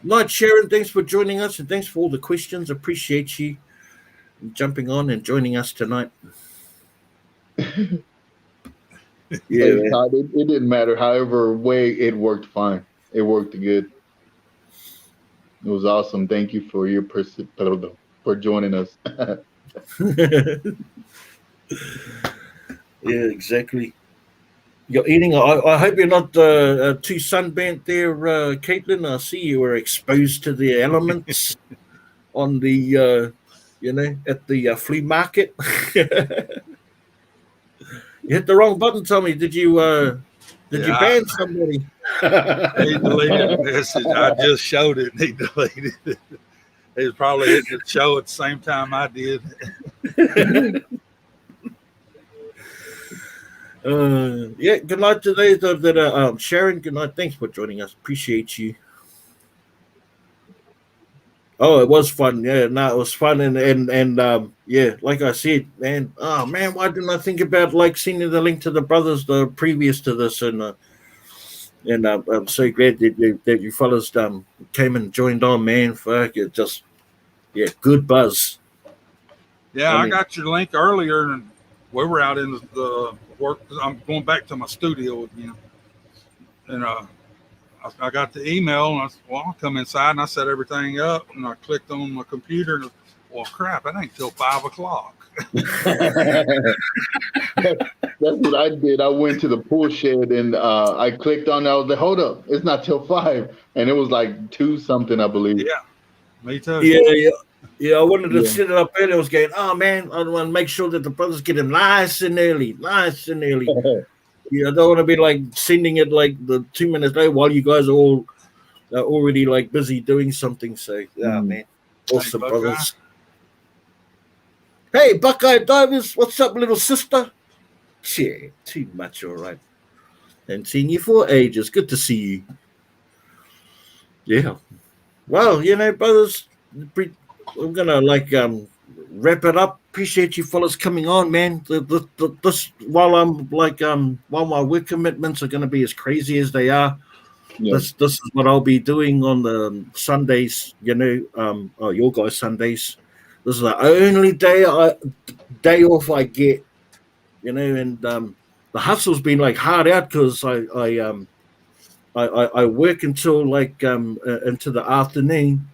Night, Sharon. Thanks for joining us and thanks for all the questions. Appreciate you jumping on and joining us tonight. Hey, Yeah. Todd, it didn't matter. However way it worked fine. It worked good. It was awesome. Thank you for your for joining us. Yeah, exactly. You're eating. I hope you're not too sunburnt there, Caitlin. I see you were exposed to the elements on the, at the flea market. You hit the wrong button, Tommy. Did you Yeah, ban somebody? he deleted the message. I just showed it, and he deleted it. He was probably hitting the show at the same time I did. Yeah, good night to those that are Sharon. Good night. Thanks for joining us. Appreciate you. Oh, it was fun. Yeah, no, it was fun, and yeah, like I said, man. Oh man, why didn't I think about like sending the link to the brothers the previous to this? And I'm so glad that you fellas came and joined on, man. Fuck it, just good buzz. Yeah, I I mean- got your link earlier, and we were out in the work. I'm going back to my studio again, and I got the email, and I said, well, I'll come inside, and I set everything up, and I clicked on my computer, and well, crap, it ain't till 5 o'clock. That's what I did. I went to the pool shed and I clicked on. I was like, "Hold up, it's not till 5," and it was like 2 something, I believe. Yeah, me too. Yeah. I wanted to Yeah. set it up early. I was going, oh man, I want to make sure that the brothers get in nice and early. Yeah, I don't want to be like sending it like the 2 minutes later while you guys are all already like busy doing something. So yeah, man, awesome, Buckeye. brothers. Hey, Buckeye Divers, what's up, little sister? Yeah, too much, all right. Haven't seen you for ages. Good to see you. Yeah. Well, brothers, we're gonna wrap it up. Appreciate you fellas coming on, man. This while I'm while my work commitments are gonna be as crazy as they are, Yeah. this is what I'll be doing on the Sundays. Your guys' Sundays. This is the only day off I get. And the hustle's been like hard out because I work until into the afternoon,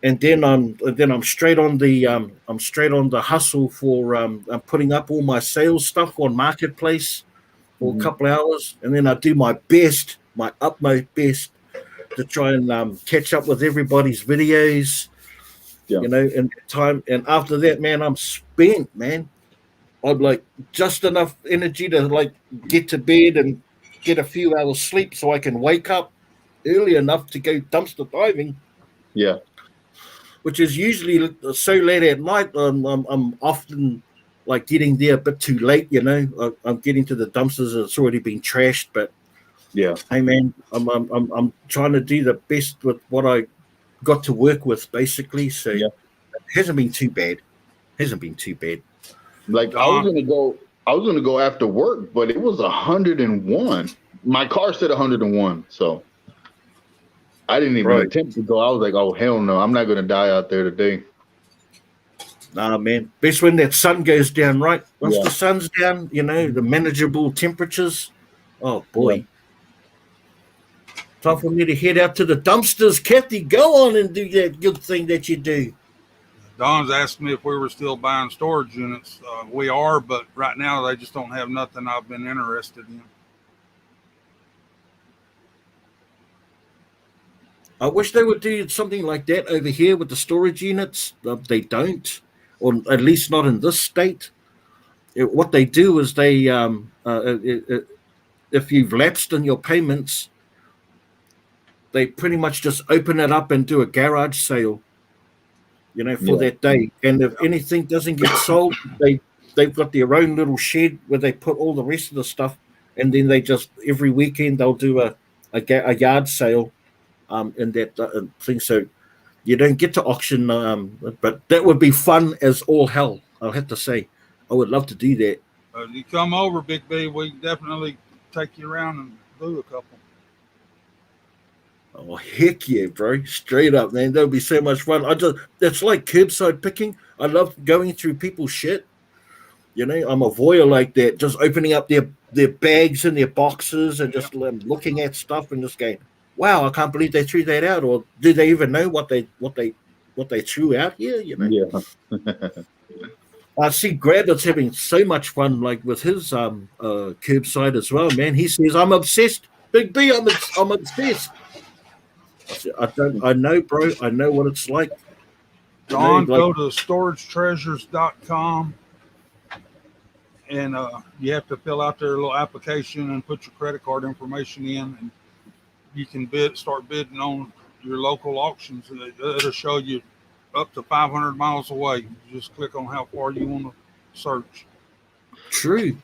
and then I'm straight on the hustle for I'm putting up all my sales stuff on Marketplace for Mhm. a couple of hours, and then I do my utmost best to try and catch up with everybody's videos. Yeah. In time, and after that, man, I'm spent, man. I'm like just enough energy to like get to bed and get a few hours sleep so I can wake up early enough to go dumpster diving, Yeah. which is usually so late at night. I'm often like getting there a bit too late, you know. I'm getting to the dumpsters and it's already been trashed. But Yeah. hey, man, I'm trying to do the best with what I got to work with, basically. So Yeah. it hasn't been too bad. Hasn't been too bad. Like Don, I was gonna go after work, but it was 101. My car said 101, so I didn't even Right. attempt to go. I was like, oh hell no, I'm not gonna die out there today. Nah, man. Best when that sun goes down, right? Once Yeah. the sun's down, you know, the manageable temperatures. Oh Yeah. boy. Time for me to head out to the dumpsters. Kathy, go on and do that good thing that you do. Don's asked me if we were still buying storage units. We are, but right now they just don't have nothing I've been interested in. I wish they would do something like that over here with the storage units. They don't, or at least not in this state. What they do is if you've lapsed in your payments, they pretty much just open it up and do a garage sale, you know, for Yeah. that day. And if anything doesn't get sold, they've got their own little shed where they put all the rest of the stuff, and then they just every weekend they'll do a yard sale in that thing. So you don't get to auction, but that would be fun as all hell. I'll have to say, I would love to do that. You come over, Big B, we definitely take you around and do a couple. Oh heck yeah, bro! Straight up, man. That would be so much fun. That's like curbside picking. I love going through people's shit. You know, I'm a voyeur like that, just opening up their bags and their boxes and just looking at stuff and just going, "Wow, I can't believe they threw that out." Or do they even know what they threw out here? You know. Yeah. I see Grabber's having so much fun, like with his curbside as well, man. He says, "I'm obsessed, Big B. I'm obsessed." I said, I know, bro. I know what it's like. You know, Don, like go to storagetreasures.com and you have to fill out their little application and put your credit card information in, and you can start bidding on your local auctions, and it'll show you up to 500 miles away. You just click on how far you want to search. true.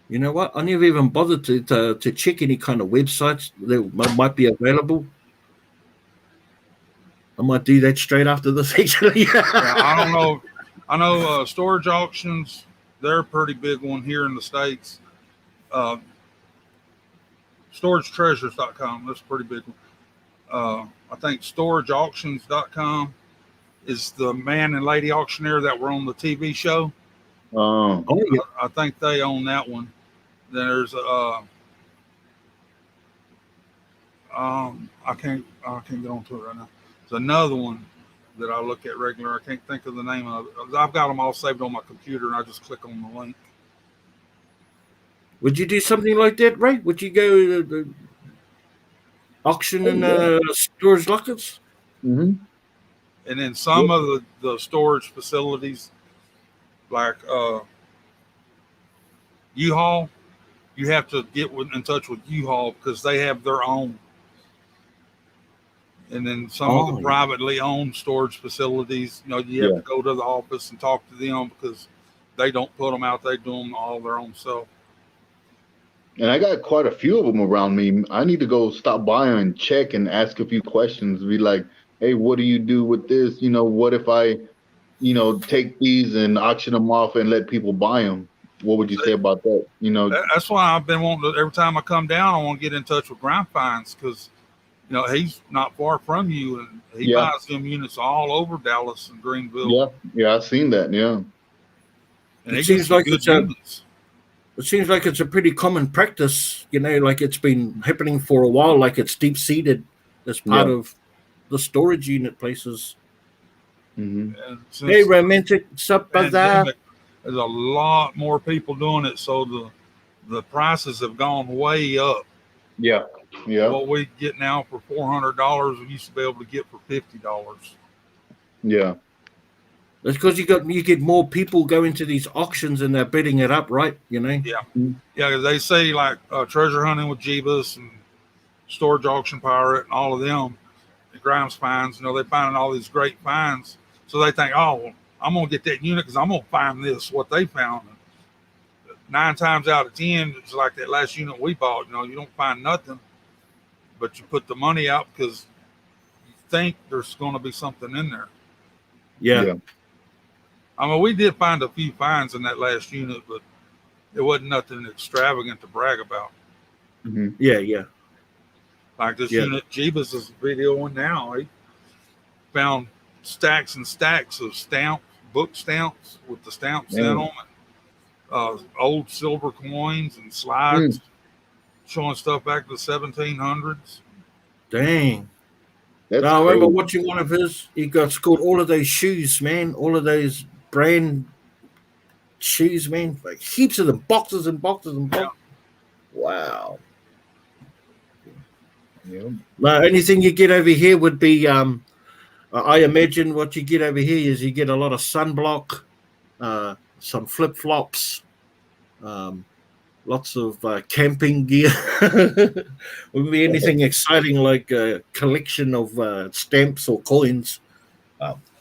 You know what? I never even bothered to check any kind of websites that might be available. I might do that straight after this, actually. Yeah, I don't know. I know storage auctions, they're a pretty big one here in the States. StorageTreasures.com, that's a pretty big one. I think StorageAuctions.com is the man and lady auctioneer that were on the TV show. Oh yeah. I think they own that one. Then there's I can't get onto it right now. There's another one that I look at regular. I can't think of the name of it. I've got them all saved on my computer, and I just click on the link. Would you do something like that, Ray? Would you go to the auction in storage lockers? Mm-hmm. And then some of the storage facilities, like U-Haul, you have to get in touch with U-Haul because they have their own. And then some of the privately owned storage facilities, you have to go to the office and talk to them because they don't put them out. They do them all their own self. And I got quite a few of them around me. I need to go stop by and check and ask a few questions. Be like, hey, what do you do with this? What if I, take these and auction them off and let people buy them? What would you say about that? That's why I've been wanting to, every time I come down, I want to get in touch with Grind Finds because, he's not far from you and he buys them units all over Dallas and Greenville. Yeah, I've seen that. Yeah. And It seems like good units. It seems like it's a pretty common practice, like it's been happening for a while, like it's deep seated as part of the storage unit places. Mm-hmm. Hey, romantic, sup, bazaar? There's a lot more people doing it, so the prices have gone way up. Yeah. What we get now for $400, we used to be able to get for $50. Yeah. That's because you get more people going to these auctions and they're bidding it up, right? You know. Yeah, 'cause they say like treasure hunting with Jeebus and storage auction pirate and all of them, the Grimes finds. They're finding all these great finds, so they think, oh, well, I'm gonna get that unit because I'm gonna find this what they found. And 9 times out of 10, it's like that last unit we bought. You don't find nothing, but you put the money out because you think there's going to be something in there. Yeah. I mean, we did find a few finds in that last unit, but it wasn't nothing extravagant to brag about. Mm-hmm. Yeah. Like this unit Jeebus is videoing now. He found stacks and stacks of book stamps with the stamps in them, and old silver coins and slides showing stuff back to the 1700s. Dang. That's I remember crazy. watching one of his. He got scored all of those shoes, man. All of those brand shoes, man. Like heaps of them, boxes and boxes and boxes. Yeah. Wow. Yeah. Now, anything you get over here would be. I imagine what you get over here is you get a lot of sunblock, some flip flops, lots of camping gear. Wouldn't be anything exciting like a collection of stamps or coins.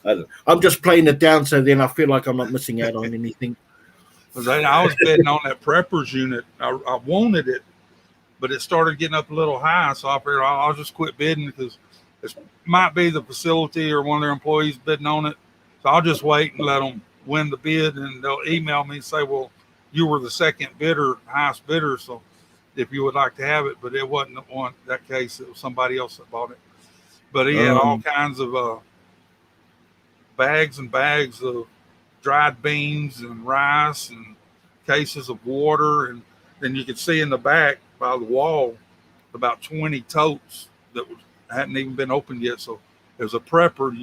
I'm just playing it down so then I feel like I'm not missing out on anything. I was bidding on that Preppers unit. I wanted it, but it started getting up a little high, so I figured I'll just quit bidding because it might be the facility or one of their employees bidding on it. So I'll just wait and let them win the bid, and they'll email me and say, well, you were the second bidder, highest bidder, so if you would like to have it. But it wasn't one that case. It was somebody else that bought it. But he had all kinds of bags and bags of dried beans and rice and cases of water. And then you could see in the back by the wall about 20 totes that hadn't even been opened yet. So there's a prepper,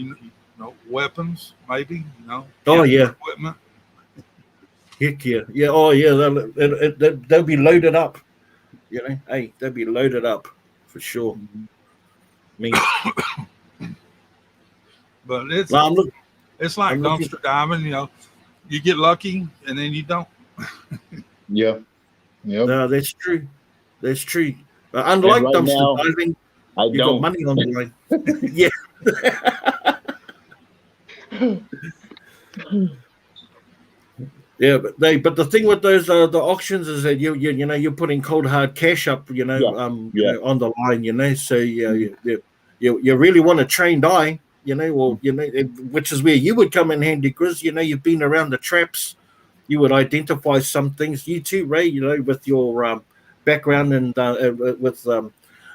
weapons, maybe, equipment. Heck yeah. Yeah. Oh, yeah. They'll be loaded up. Hey, they'll be loaded up for sure. I mean, but it's like I'm dumpster diving. You get lucky and then you don't. Yeah. No, that's true. That's true. But unlike right dumpster now, diving, I you don't. got money on the line. Yeah. Yeah, but the thing with those the auctions is that you're putting cold hard cash up on the line, so you really want a trained eye, which is where you would come in handy because you've been around the traps, you would identify some things. You too, Ray, with your background and with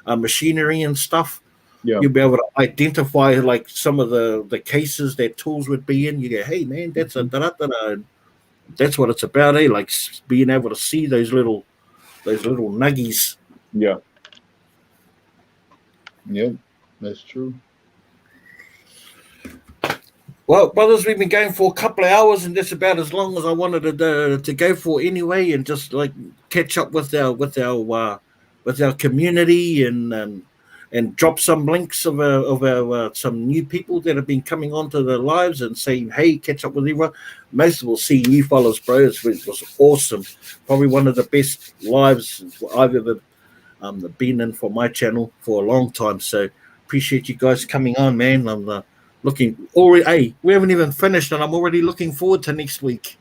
machinery and stuff. Yeah. You'll be able to identify like some of the cases that tools would be in. You go, hey man, that's a da-da-da-da. That's what it's about, eh? Like being able to see those little nuggies. Yeah. Yep, that's true. Well, brothers, we've been going for a couple of hours, and that's about as long as I wanted to go for anyway, and just like catch up with our community and drop some links of some new people that have been coming onto their lives and saying, hey, catch up with everyone. Most of all, seeing you fellas, bro, it was awesome. Probably one of the best lives I've ever been in for my channel for a long time. So appreciate you guys coming on, man. I'm looking already. Hey, we haven't even finished, and I'm already looking forward to next week.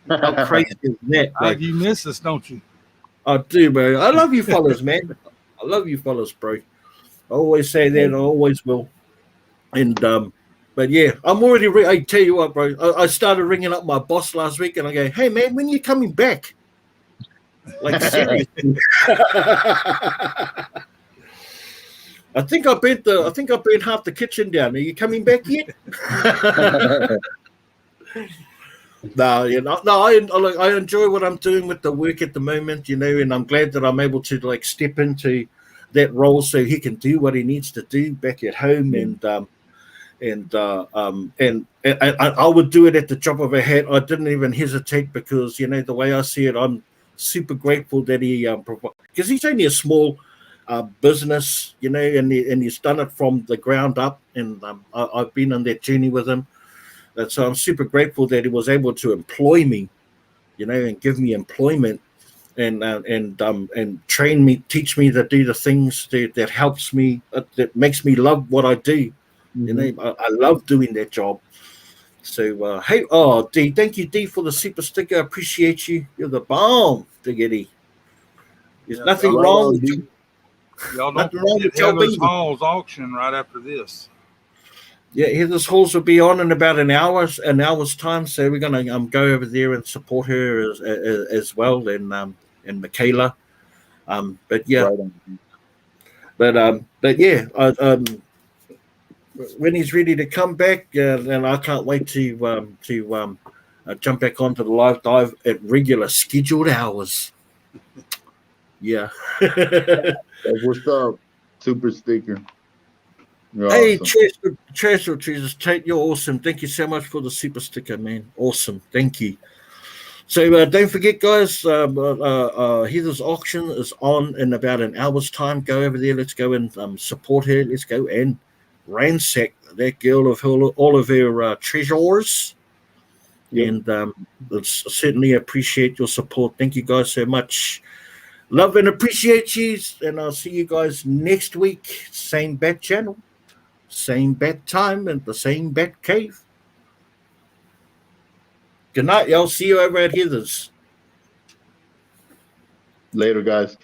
How crazy is that? Like, you miss us, don't you? I do, bro. I love you fellas, man. I love you fellas, bro. I always say that, and I always will. And but yeah, I'm already. I tell you what, bro. I started ringing up my boss last week, and I go, "Hey, man, when are you coming back?" Like seriously. I think I burnt half the kitchen down. Are you coming back yet? No, I enjoy what I'm doing with the work at the moment, and I'm glad that I'm able to like step into that role so he can do what he needs to do back at home, and I would do it at the drop of a hat. I didn't even hesitate because the way I see it, I'm super grateful that he because he's only a small business, and he's done it from the ground up, and I've been on that journey with him. So I'm super grateful that he was able to employ me, and give me employment, and train me, teach me to do the things that helps me, that makes me love what I do. I love doing that job. So hey, D, thank you, D, for the super sticker. I appreciate you. You're the bomb, Diggity. There's Yeah, nothing Right wrong on, with D. y'all don't nothing wrong forget with Joe Heather's Beaver. Hall's auction right after this. Yeah, Heather's Halls will be on in about an hour's time. So we're gonna go over there and support her as well, and Michaela. But yeah, Right on. but yeah, when he's ready to come back, then I can't wait to jump back onto the live dive at regular scheduled hours. Yeah. That's what's up. Super sticker. You're Hey, awesome. cheers, Jesus Tate, you're awesome. Thank you so much for the super sticker, man. Awesome, thank you. So don't forget, guys. Heather's auction is on in about an hour's time. Go over there. Let's go and support her. Let's go and ransack that girl of all of her treasures. Yep. And let's certainly appreciate your support. Thank you guys so much. Love and appreciate you. And I'll see you guys next week. Same bat channel, same bat time, and the same bat cave. Good night, y'all. See you over at Heather's. Later, guys.